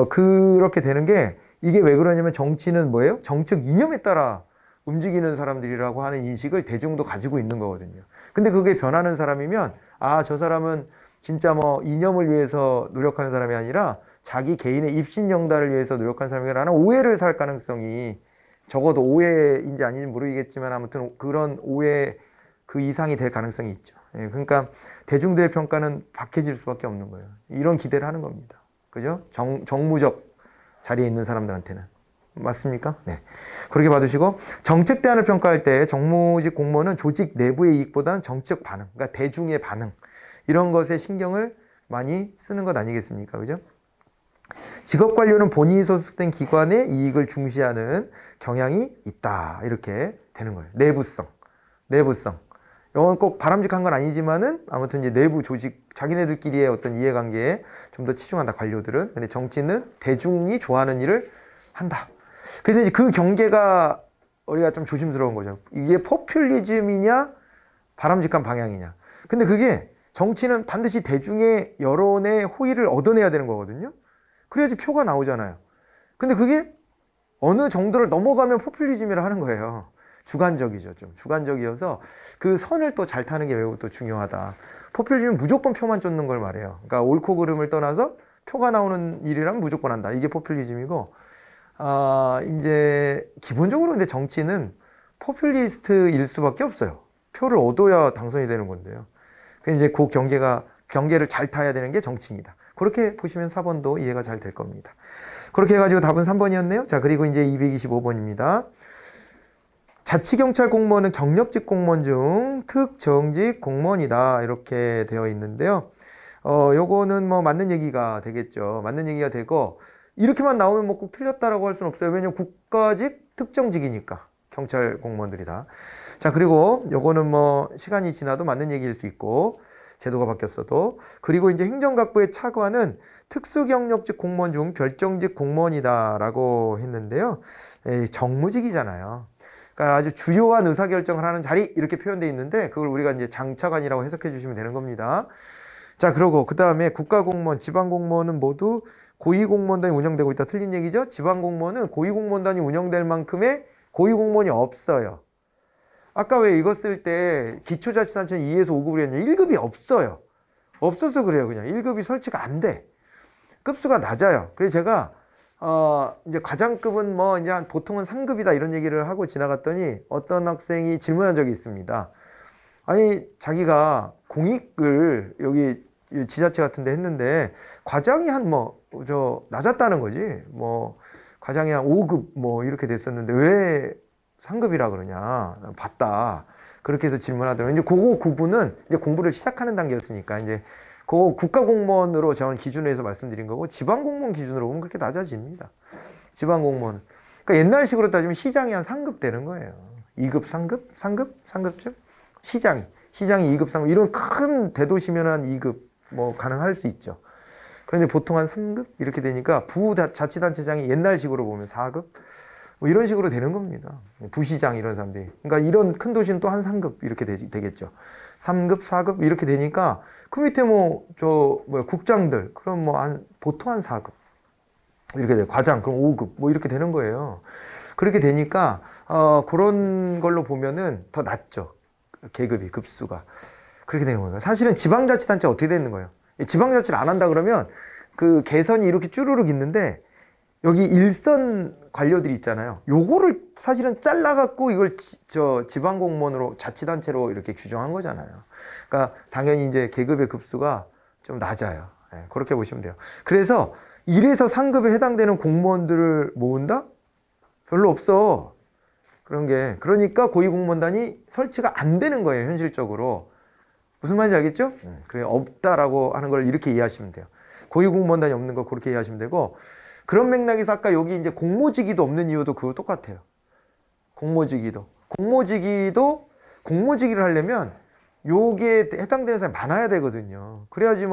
S1: 그렇게 되는 게 이게 왜 그러냐면 정치는 뭐예요? 정책 이념에 따라 움직이는 사람들이라고 하는 인식을 대중도 가지고 있는 거거든요. 근데 그게 변하는 사람이면 아, 저 사람은 진짜 뭐 이념을 위해서 노력하는 사람이 아니라 자기 개인의 입신영달을 위해서 노력하는 사람이라는 오해를 살 가능성이 적어도 오해인지 아닌지 모르겠지만 아무튼 그런 오해 그 이상이 될 가능성이 있죠. 그러니까 대중들의 평가는 박해질 수밖에 없는 거예요. 이런 기대를 하는 겁니다. 그죠? 정무적 자리에 있는 사람들한테는. 맞습니까? 네. 그렇게 봐두시고, 정책 대안을 평가할 때 정무직 공무원은 조직 내부의 이익보다는 정치적 반응, 그러니까 대중의 반응, 이런 것에 신경을 많이 쓰는 것 아니겠습니까? 그죠? 직업관료는 본인이 소속된 기관의 이익을 중시하는 경향이 있다. 이렇게 되는 거예요. 내부성. 이건 꼭 바람직한 건 아니지만은 아무튼 이제 내부 조직 자기네들끼리의 어떤 이해관계에 좀 더 치중한다, 관료들은. 근데 정치는 대중이 좋아하는 일을 한다. 그래서 이제 그 경계가 우리가 좀 조심스러운 거죠. 이게 포퓰리즘이냐 바람직한 방향이냐. 근데 그게 정치는 반드시 대중의 여론의 호의를 얻어내야 되는 거거든요. 그래야지 표가 나오잖아요. 근데 그게 어느 정도를 넘어가면 포퓰리즘이라 하는 거예요. 주관적이죠. 좀 주관적이어서 그 선을 또 잘 타는 게 매우 또 중요하다. 포퓰리즘은 무조건 표만 쫓는 걸 말해요. 그러니까 옳고 그름을 떠나서 표가 나오는 일이라면 무조건 한다. 이게 포퓰리즘이고, 이제 기본적으로 근데 정치는 포퓰리스트일 수밖에 없어요. 표를 얻어야 당선이 되는 건데요. 그래서 이제 그 경계를 잘 타야 되는 게 정치인이다. 그렇게 보시면 4번도 이해가 잘 될 겁니다. 그렇게 해가지고 답은 3번이었네요. 자, 그리고 이제 225번입니다. 자치경찰 공무원은 경력직 공무원 중 특정직 공무원이다. 이렇게 되어 있는데요. 요거는 뭐 맞는 얘기가 되겠죠. 맞는 얘기가 되고, 이렇게만 나오면 뭐 꼭 틀렸다라고 할 수는 없어요. 왜냐면 국가직 특정직이니까. 경찰 공무원들이다. 자, 그리고 요거는 뭐 시간이 지나도 맞는 얘기일 수 있고, 제도가 바뀌었어도. 그리고 이제 행정각부의 차관은 특수경력직 공무원 중 별정직 공무원이다라고 했는데요. 정무직이잖아요. 그러니까 아주 주요한 의사결정을 하는 자리 이렇게 표현되어 있는데 그걸 우리가 이제 장차관이라고 해석해 주시면 되는 겁니다. 자, 그러고 그 다음에 국가공무원, 지방공무원은 모두 고위공무원단이 운영되고 있다. 틀린 얘기죠. 지방공무원은 고위공무원단이 운영될 만큼의 고위공무원이 없어요. 아까 왜 이거 쓸 때 기초자치단체는 2에서 5급을 했냐. 1급이 없어요. 없어서 그래요. 그냥 1급이 설치가 안 돼. 급수가 낮아요. 그래서 제가 이제 과장급은 뭐 이제 보통은 3급이다 이런 얘기를 하고 지나갔더니 어떤 학생이 질문한 적이 있습니다. 아니, 자기가 공익을 여기 지자체 같은 데 했는데 과장이 한 낮았다는 거지. 뭐 과장이 한 5급 뭐 이렇게 됐었는데 왜 3급이라 그러냐. 봤다. 그렇게 해서 질문하더라고요. 이제 그거 구분은 이제 공부를 시작하는 단계였으니까 이제 그 국가공무원으로 저는 기준으로 해서 말씀드린 거고, 지방공무원 기준으로 보면 그렇게 낮아집니다. 지방공무원. 그러니까 옛날식으로 따지면 시장이 한 3급 되는 거예요. 2급, 3급? 3급? 3급쯤? 시장이 2급, 3급. 이런 큰 대도시면 한 2급 뭐 가능할 수 있죠. 그런데 보통 한 3급? 이렇게 되니까 부자치단체장이 옛날식으로 보면 4급? 뭐 이런 식으로 되는 겁니다. 부시장 이런 사람들이. 그러니까 이런 큰 도시는 또 한 3급 이렇게 되겠죠. 3급, 4급 이렇게 되니까 그 밑에 국장들 그럼 보통 한 4급 이렇게 돼요. 과장 그럼 5급 뭐 이렇게 되는 거예요. 그렇게 되니까 그런 걸로 보면은 더 낮죠. 계급이 급수가 그렇게 되는 거예요. 사실은 지방자치단체 어떻게 되는 거예요? 지방자치를 안 한다 그러면 그 개선이 이렇게 쭈루룩 있는데 여기 일선 관료들이 있잖아요. 요거를 사실은 잘라갖고 이걸 지방공무원으로 자치단체로 이렇게 규정한 거잖아요. 그러니까 당연히 이제 계급의 급수가 좀 낮아요. 네, 그렇게 보시면 돼요. 그래서 1에서 3급에 해당되는 공무원들을 모은다? 별로 없어. 그런 게. 그러니까 고위공무원단이 설치가 안 되는 거예요, 현실적으로. 무슨 말인지 알겠죠? 그래, 없다라고 하는 걸 이렇게 이해하시면 돼요. 고위공무원단이 없는 거 그렇게 이해하시면 되고, 그런 맥락에서 아까 여기 이제 공모직위도 없는 이유도 그거 똑같아요. 공모직위도. 공모직위를 하려면 요게 해당되는 사람이 많아야 되거든요. 그래야지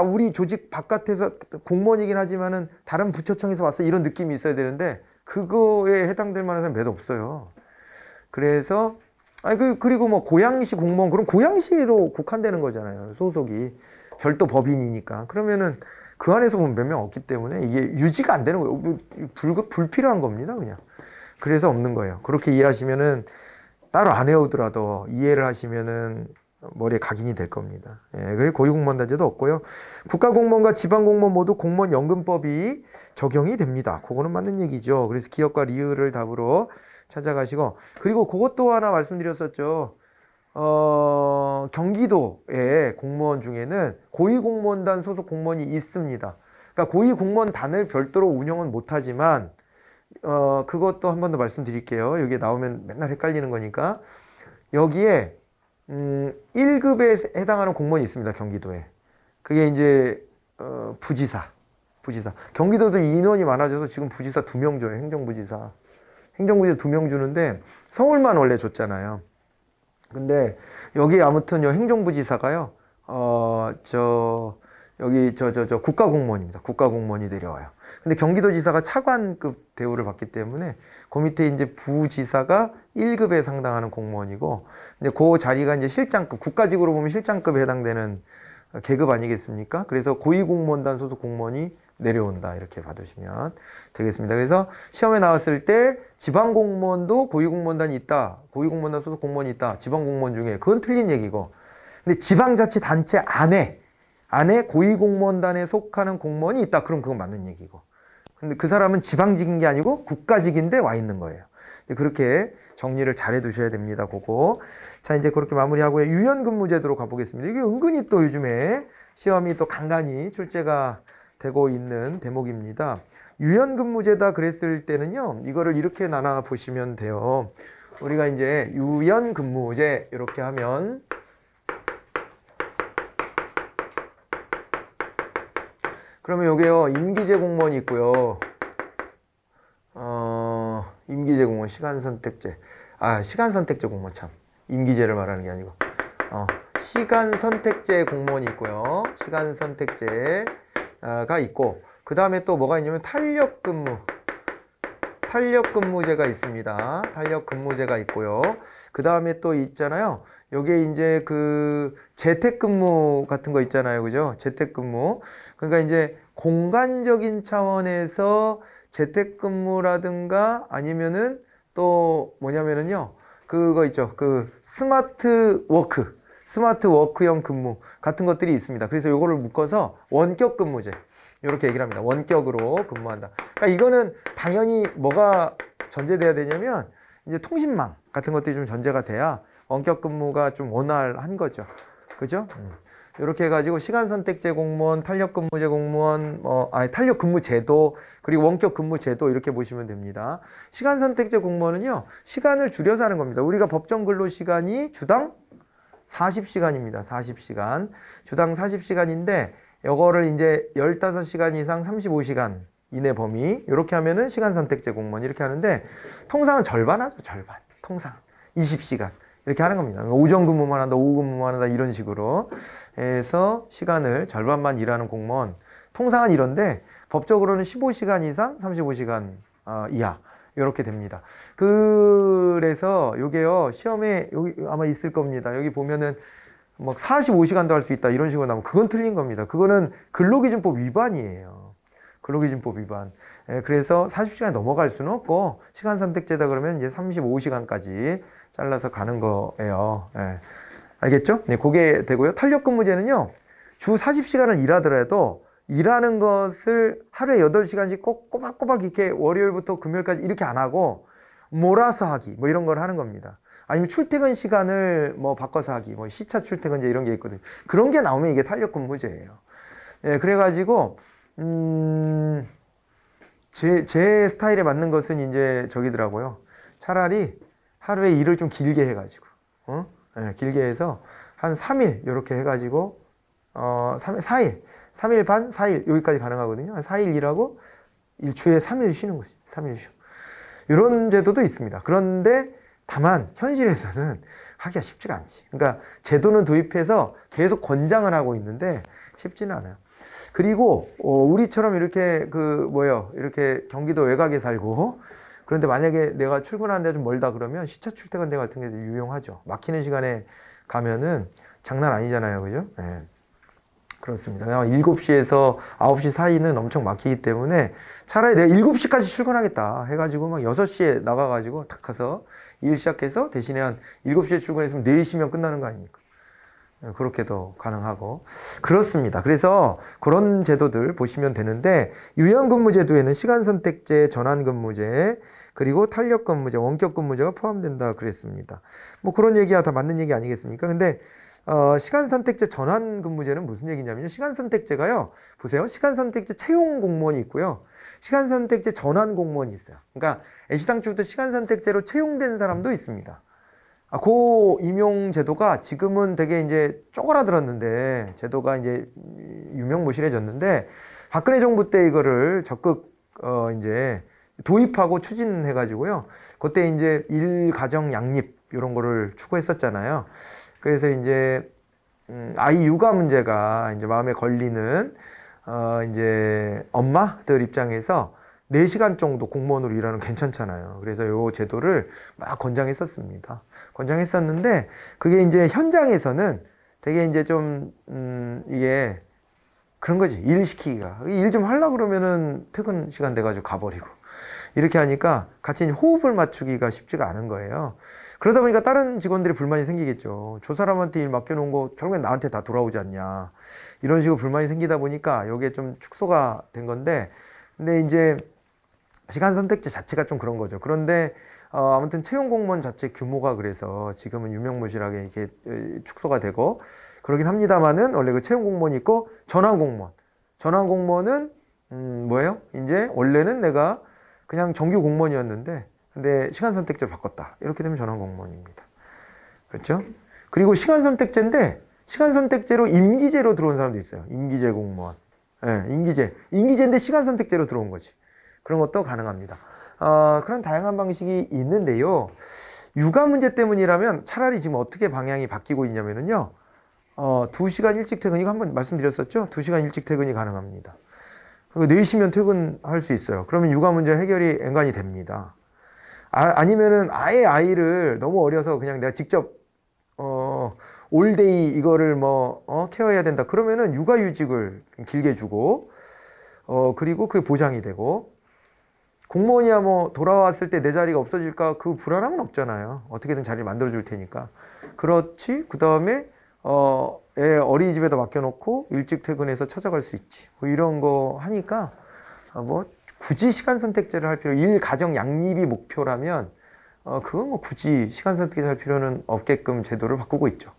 S1: 우리 조직 바깥에서 공무원이긴 하지만은 다른 부처청에서 왔어 이런 느낌이 있어야 되는데 그거에 해당될 만한 사람이 몇 없어요. 그래서 그리고 고양시 공무원 그럼 고양시로 국한되는 거잖아요. 소속이 별도 법인이니까. 그러면은 그 안에서 보면 몇 명 없기 때문에 이게 유지가 안 되는 거예요. 불필요한 겁니다, 그냥. 그래서 없는 거예요. 그렇게 이해하시면은 따로 안 외우더라도 이해를 하시면은 머리에 각인이 될 겁니다. 그리고 고위공무원단제도 없고요. 국가공무원과 지방공무원 모두 공무원연금법이 적용이 됩니다. 그거는 맞는 얘기죠. 그래서 기역과 리을을 답으로 찾아가시고, 그리고 그것도 하나 말씀드렸었죠. 경기도의 공무원 중에는 고위공무원단 소속 공무원이 있습니다. 그러니까 고위공무원단을 별도로 운영은 못하지만 그것도 한 번 더 말씀드릴게요. 여기에 나오면 맨날 헷갈리는 거니까. 여기에 1급에 해당하는 공무원이 있습니다. 경기도에. 그게 이제 부지사. 경기도도 인원이 많아져서 지금 부지사 2명 줘요. 행정부지사 2명 주는데 서울만 원래 줬잖아요. 근데 여기 아무튼 요 행정부지사가요, 국가공무원입니다. 국가공무원이 내려와요. 근데 경기도지사가 차관급 대우를 받기 때문에 그 밑에 이제 부지사가 1급에 상당하는 공무원이고, 이제 그 자리가 이제 실장급, 국가직으로 보면 실장급에 해당되는 계급 아니겠습니까? 그래서 고위공무원단 소속 공무원이 내려온다, 이렇게 봐주시면 되겠습니다. 그래서 시험에 나왔을 때 지방공무원도 고위공무원단이 있다, 고위공무원단 소속 공무원이 있다, 지방공무원 중에, 그건 틀린 얘기고, 근데 지방자치단체 안에 고위공무원단에 속하는 공무원이 있다, 그럼 그건 맞는 얘기고, 근데 그 사람은 지방직인 게 아니고 국가직인데 와 있는 거예요. 그렇게 정리를 잘 해두셔야 됩니다. 그거. 자, 이제 그렇게 마무리하고요. 유연근무제도로 가보겠습니다. 이게 은근히 또 요즘에 시험이 또 간간히 출제가 되고 있는 대목입니다. 유연근무제다 그랬을 때는요, 이거를 이렇게 나눠 보시면 돼요. 우리가 이제 유연근무제 이렇게 하면, 그러면 여기요, 임기제 공무원이 있고요. 임기제 공무원, 시간선택제. 시간선택제 공무원 참. 임기제를 말하는 게 아니고. 시간선택제 공무원이 있고요. 시간선택제가 있고, 그 다음에 또 뭐가 있냐면 탄력근무제가 있습니다. 탄력근무제가 있고요. 그 다음에 또 있잖아요. 요게 이제 그 재택근무 같은 거 있잖아요. 그죠? 재택근무. 그러니까 이제 공간적인 차원에서 재택근무라든가 아니면은 또 뭐냐면은요. 그거 있죠. 그 스마트 워크형 근무 같은 것들이 있습니다. 그래서 요거를 묶어서 원격 근무제, 이렇게 얘기를 합니다. 원격으로 근무한다. 그러니까 이거는 당연히 뭐가 전제돼야 되냐면 이제 통신망 같은 것들이 좀 전제가 돼야 원격 근무가 좀 원활한 거죠. 그죠? 이렇게 해가지고 시간선택제 공무원, 탄력근무제 공무원, 탄력근무제도, 그리고 원격근무제도, 이렇게 보시면 됩니다. 시간선택제 공무원은요, 시간을 줄여서 하는 겁니다. 우리가 법정 근로시간이 주당 40시간입니다. 40시간. 주당 40시간인데, 요거를 이제 15시간 이상 35시간 이내 범위, 이렇게 하면은 시간선택제 공무원, 이렇게 하는데, 통상은 절반 하죠, 절반. 통상. 20시간. 이렇게 하는 겁니다. 오전 근무만 한다, 오후 근무만 한다, 이런 식으로 해서 시간을 절반만 일하는 공무원. 통상은 이런데 법적으로는 15시간 이상 35시간 이하, 이렇게 됩니다. 그래서 요게요, 시험에 여기 아마 있을 겁니다. 여기 보면은 막 45시간도 할 수 있다, 이런 식으로 나오면 그건 틀린 겁니다. 그거는 근로기준법 위반이에요. 근로기준법 위반. 그래서 40시간 넘어갈 수는 없고, 시간 선택제다 그러면 이제 35시간까지 잘라서 가는 거예요. 알겠죠? 네, 그게 되고요. 탄력근무제는요, 주 40시간을 일하더라도 일하는 것을 하루에 8시간씩 꼭 꼬박꼬박 이렇게 월요일부터 금요일까지 이렇게 안 하고 몰아서 하기, 뭐 이런 걸 하는 겁니다. 아니면 출퇴근 시간을 뭐 바꿔서 하기, 뭐 시차 출퇴근제 이런 게 있거든요. 그런 게 나오면 이게 탄력근무제예요. 그래가지고 제 스타일에 맞는 것은 이제 저기더라고요. 차라리 하루에 일을 좀 길게 해가지고, 길게 해서 한 3일 이렇게 해가지고 3일 반, 4일 여기까지 가능하거든요. 한 4일 일하고 일주일에 3일 쉬는 거지. 3일 쉬고. 이런 제도도 있습니다. 그런데 다만 현실에서는 하기가 쉽지가 않지. 그러니까 제도는 도입해서 계속 권장을 하고 있는데 쉽지는 않아요. 그리고 우리처럼 이렇게 이렇게 경기도 외곽에 살고, 그런데 만약에 내가 출근하는 데 좀 멀다 그러면 시차 출퇴근대 같은 게 유용하죠. 막히는 시간에 가면은 장난 아니잖아요. 그죠? 네. 그렇습니다. 7시에서 9시 사이는 엄청 막히기 때문에 차라리 내가 7시까지 출근하겠다 해가지고 막 6시에 나가가지고 탁 가서 일 시작해서 대신에 한 7시에 출근했으면 4시면 끝나는 거 아닙니까? 그렇게도 가능하고 그렇습니다. 그래서 그런 제도들 보시면 되는데, 유연근무제도에는 시간선택제, 전환근무제, 그리고 탄력근무제, 원격근무제가 포함된다 그랬습니다. 뭐 그런 얘기가 다 맞는 얘기 아니겠습니까? 근데 시간선택제 전환근무제는 무슨 얘기냐면요, 시간선택제가요, 보세요. 시간선택제 채용 공무원이 있고요, 시간선택제 전환공무원이 있어요. 그러니까 애시당초부터 시간선택제로 채용된 사람도 있습니다. 그 임용 제도가 지금은 되게 이제 쪼그라들었는데, 제도가 이제 유명무실해졌는데, 박근혜 정부 때 이거를 적극 이제 도입하고 추진해가지고요. 그때 이제 일가정 양립 이런 거를 추구했었잖아요. 그래서 이제 아이 육아 문제가 이제 마음에 걸리는 이제 엄마들 입장에서 4시간 정도 공무원으로 일하는 괜찮잖아요. 그래서 이 제도를 막 권장했었습니다. 권장했었는데 그게 이제 현장에서는 되게 이제 좀 이게 그런 거지. 일 시키기가. 일 좀 하려고 그러면은 퇴근 시간 돼가지고 가버리고. 이렇게 하니까 같이 호흡을 맞추기가 쉽지가 않은 거예요. 그러다 보니까 다른 직원들이 불만이 생기겠죠. 저 사람한테 일 맡겨놓은 거 결국엔 나한테 다 돌아오지 않냐. 이런 식으로 불만이 생기다 보니까 이게 좀 축소가 된 건데, 근데 이제 시간 선택제 자체가 좀 그런 거죠. 그런데 아무튼 채용 공무원 자체 규모가 그래서 지금은 유명무실하게 이렇게 축소가 되고 그러긴 합니다만은 원래 그 채용 공무원이 있고 전환 공무원. 전환 공무원은 뭐예요? 이제 원래는 내가 그냥 정규 공무원이었는데 근데 시간 선택제를 바꿨다. 이렇게 되면 전환 공무원입니다. 그렇죠? 그리고 시간 선택제인데 시간 선택제로 임기제로 들어온 사람도 있어요. 임기제 공무원. 예, 임기제. 임기제인데 시간 선택제로 들어온 거지. 그런 것도 가능합니다. 그런 다양한 방식이 있는데요. 육아 문제 때문이라면 차라리 지금 어떻게 방향이 바뀌고 있냐면요. 2시간 일찍 퇴근, 이거 한번 말씀드렸었죠? 2시간 일찍 퇴근이 가능합니다. 그리고 4시면 퇴근할 수 있어요. 그러면 육아 문제 해결이 엔간히 됩니다. 아니면은 아예 아이를 너무 어려서 그냥 내가 직접, 올데이 이거를 케어해야 된다. 그러면은 육아휴직을 길게 주고, 그리고 그게 보장이 되고, 공무원이야 뭐 돌아왔을 때 내 자리가 없어질까 그 불안함은 없잖아요. 어떻게든 자리를 만들어 줄 테니까. 그렇지. 그 다음에 애 어린이집에다 맡겨놓고 일찍 퇴근해서 찾아갈 수 있지. 뭐 이런 거 하니까 뭐 굳이 시간 선택제를 할 필요, 일 가정 양립이 목표라면 그건 뭐 굳이 시간 선택제 할 필요는 없게끔 제도를 바꾸고 있죠.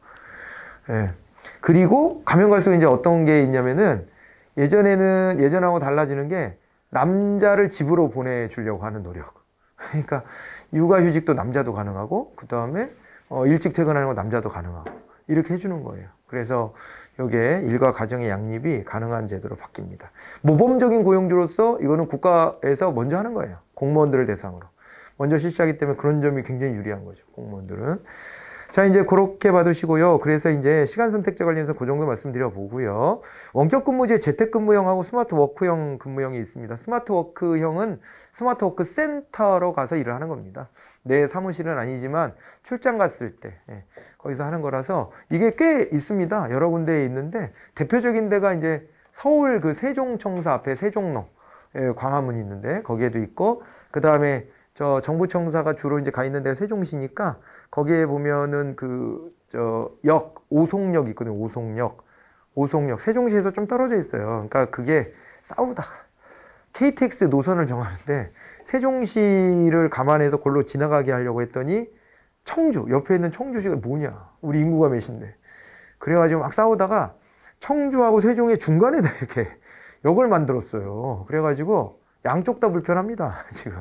S1: 예. 그리고 가면 갈수록 이제 어떤 게 있냐면은 예전하고 달라지는 게 남자를 집으로 보내주려고 하는 노력. 그러니까 육아휴직도 남자도 가능하고 그 다음에 일찍 퇴근하는 건 남자도 가능하고 이렇게 해주는 거예요. 그래서 이게 일과 가정의 양립이 가능한 제도로 바뀝니다. 모범적인 고용주로서 이거는 국가에서 먼저 하는 거예요. 공무원들을 대상으로. 먼저 실시하기 때문에 그런 점이 굉장히 유리한 거죠. 공무원들은. 자, 이제 그렇게 봐두시고요. 그래서 이제 시간 선택제 관련해서 그 정도 말씀드려 보고요. 원격 근무제 재택근무형하고 스마트워크형 근무형이 있습니다. 스마트워크형은 스마트워크 센터로 가서 일을 하는 겁니다. 내 사무실은 아니지만 출장 갔을 때 거기서 하는 거라서 이게 꽤 있습니다. 여러 군데에 있는데 대표적인 데가 이제 서울 그 세종청사 앞에 세종로 광화문이 있는데 거기에도 있고 그 다음에 저 정부청사가 주로 이제 가 있는 데가 세종시니까 거기에 보면은 오송역 있거든요. 오송역. 세종시에서 좀 떨어져 있어요. 그러니까 그게 싸우다가 KTX 노선을 정하는데 세종시를 감안해서 골로 지나가게 하려고 했더니 청주, 옆에 있는 청주시가 뭐냐. 우리 인구가 몇인데. 그래가지고 막 싸우다가 청주하고 세종의 중간에다 이렇게 역을 만들었어요. 그래가지고 양쪽 다 불편합니다. 지금.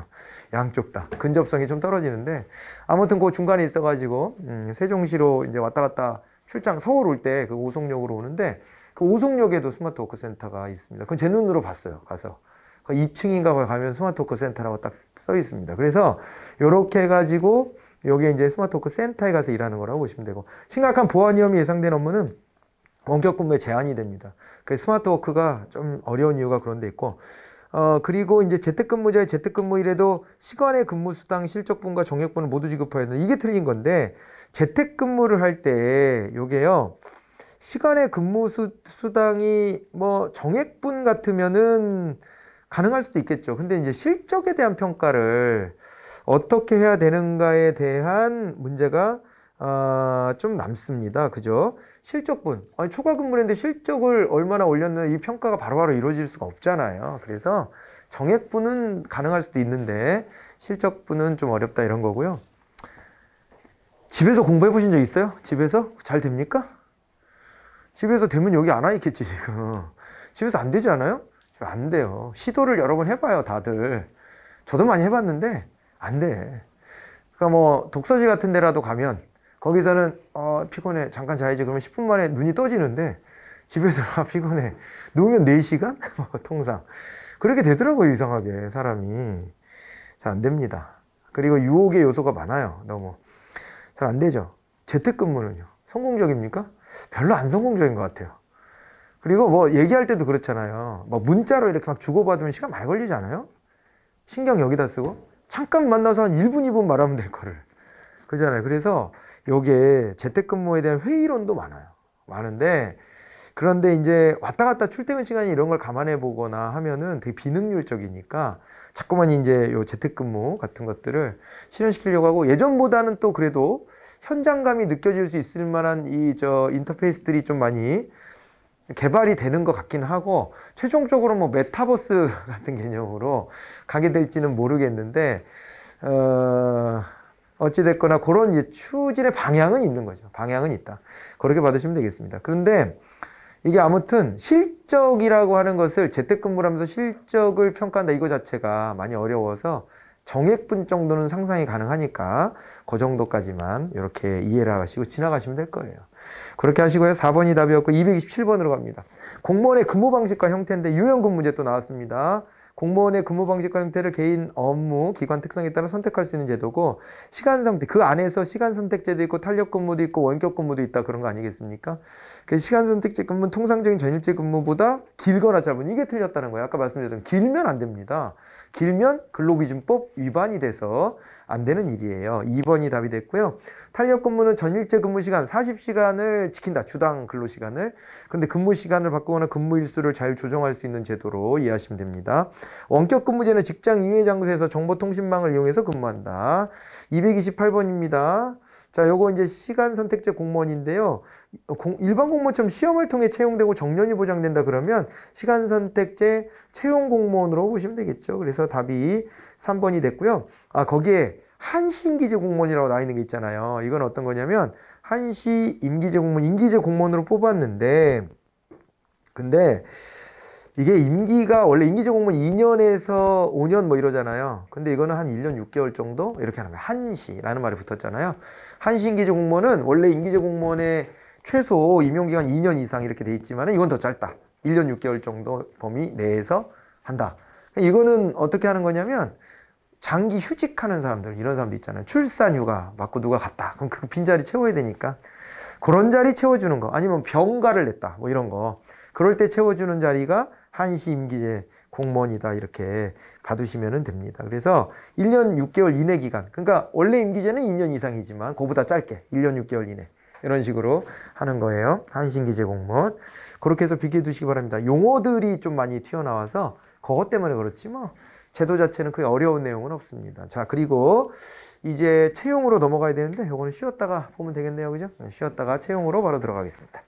S1: 양쪽 다. 근접성이 좀 떨어지는데 아무튼 그 중간에 있어가지고 세종시로 이제 왔다 갔다 출장 서울 올 때 그 오송역으로 오는데 그 오송역에도 스마트워크 센터가 있습니다. 그건 제 눈으로 봤어요. 가서. 그 2층인가 가면 스마트워크 센터라고 딱 써 있습니다. 그래서 이렇게 해가지고 여기에 이제 스마트워크 센터에 가서 일하는 거라고 보시면 되고 심각한 보안 위험이 예상된 업무는 원격 근무에 제한이 됩니다. 그래서 스마트워크가 좀 어려운 이유가 그런 데 있고 그리고 이제 재택근무자의 재택근무일에도 시간의 근무수당, 실적분과 정액분을 모두 지급해야 되는 이게 틀린 건데 재택근무를 할 때 요게요. 시간의 근무수당이 뭐 정액분 같으면은 가능할 수도 있겠죠. 근데 이제 실적에 대한 평가를 어떻게 해야 되는가에 대한 문제가 좀 남습니다. 그죠? 실적분. 아니, 초과 근무를 했는데 실적을 얼마나 올렸나 이 평가가 바로바로 이루어질 수가 없잖아요. 그래서 정액분은 가능할 수도 있는데 실적분은 좀 어렵다 이런 거고요. 집에서 공부해 보신 적 있어요? 집에서? 잘 됩니까? 집에서 되면 여기 안 와 있겠지, 지금. 집에서 안 되지 않아요? 안 돼요. 시도를 여러 번 해봐요, 다들. 저도 많이 해봤는데 안 돼. 그러니까 뭐 독서실 같은 데라도 가면 거기서는 피곤해 잠깐 자야지 그러면 10분 만에 눈이 떠지는데 집에서 피곤해 누우면 4시간? 통상 그렇게 되더라고요. 이상하게 사람이 잘 안 됩니다. 그리고 유혹의 요소가 많아요. 너무. 잘 안 되죠. 재택근무는요. 성공적입니까? 별로 안 성공적인 것 같아요. 그리고 뭐 얘기할 때도 그렇잖아요. 뭐 문자로 이렇게 막 주고받으면 시간 많이 걸리지 않아요? 신경 여기다 쓰고 잠깐 만나서 한 1분, 2분 말하면 될 거를. 그잖아요. 그래서 요게 재택근무에 대한 회의론도 많아요. 많은데 그런데 이제 왔다 갔다 출퇴근 시간이 이런 걸 감안해 보거나 하면은 되게 비능률적이니까 자꾸만 이제 요 재택근무 같은 것들을 실현시키려고 하고 예전보다는 또 그래도 현장감이 느껴질 수 있을 만한 인터페이스들이 좀 많이 개발이 되는 것 같긴 하고 최종적으로 뭐 메타버스 같은 개념으로 가게 될지는 모르겠는데 어찌됐거나 그런 이제 추진의 방향은 있는 거죠. 방향은 있다. 그렇게 받으시면 되겠습니다. 그런데 이게 아무튼 실적이라고 하는 것을 재택근무를 하면서 실적을 평가한다 이거 자체가 많이 어려워서 정액분 정도는 상상이 가능하니까 그 정도까지만 이렇게 이해를 하시고 지나가시면 될 거예요. 그렇게 하시고요. 4번이 답이었고 227번으로 갑니다. 공무원의 근무 방식과 형태인데 유형근 문제 또 나왔습니다. 공무원의 근무 방식과 형태를 개인 업무, 기관 특성에 따라 선택할 수 있는 제도고 시간 선택, 그 안에서 시간 선택제도 있고 탄력 근무도 있고 원격 근무도 있다 그런 거 아니겠습니까? 그 시간 선택제 근무는 통상적인 전일제 근무보다 길거나 짧은 이게 틀렸다는 거예요. 아까 말씀드렸던 길면 안 됩니다. 길면 근로기준법 위반이 돼서 안 되는 일이에요. 2번이 답이 됐고요. 탄력 근무는 전일제 근무 시간 40시간을 지킨다. 주당 근로 시간을. 그런데 근무 시간을 바꾸거나 근무 일수를 잘 조정할 수 있는 제도로 이해하시면 됩니다. 원격 근무제는 직장 이외 장소에서 정보통신망을 이용해서 근무한다. 228번입니다. 자, 요거 이제 시간 선택제 공무원인데요. 일반 공무원처럼 시험을 통해 채용되고 정년이 보장된다 그러면 시간 선택제 채용 공무원으로 보시면 되겠죠. 그래서 답이 3번이 됐고요. 거기에 한시 임기제 공무원이라고 나와 있는 게 있잖아요. 이건 어떤 거냐면 한시 임기제 공무원, 임기제 공무원으로 뽑았는데 근데 이게 임기가 원래 임기제 공무원 2년에서 5년 뭐 이러잖아요. 근데 이거는 한 1년 6개월 정도 이렇게 하는 거예요. 한시라는 말이 붙었잖아요. 한시 임기제 공무원은 원래 임기제 공무원의 최소 임용기간 2년 이상 이렇게 돼 있지만 이건 더 짧다. 1년 6개월 정도 범위 내에서 한다. 이거는 어떻게 하는 거냐면 장기 휴직하는 사람들 이런 사람들 있잖아요. 출산휴가 맞고 누가 갔다. 그럼 그 빈자리 채워야 되니까 그런 자리 채워주는 거 아니면 병가를 냈다 뭐 이런 거 그럴 때 채워주는 자리가 한시 임기제 공무원이다 이렇게 받으시면 됩니다. 그래서 1년 6개월 이내 기간 그러니까 원래 임기제는 2년 이상이지만 그거보다 짧게 1년 6개월 이내 이런 식으로 하는 거예요. 한시 임기제 공무원 그렇게 해서 비교해 두시기 바랍니다. 용어들이 좀 많이 튀어나와서 그것 때문에 그렇지 뭐 제도 자체는 크게 어려운 내용은 없습니다. 자, 그리고 이제 채용으로 넘어가야 되는데 요거는 쉬었다가 보면 되겠네요. 그죠? 쉬었다가 채용으로 바로 들어가겠습니다.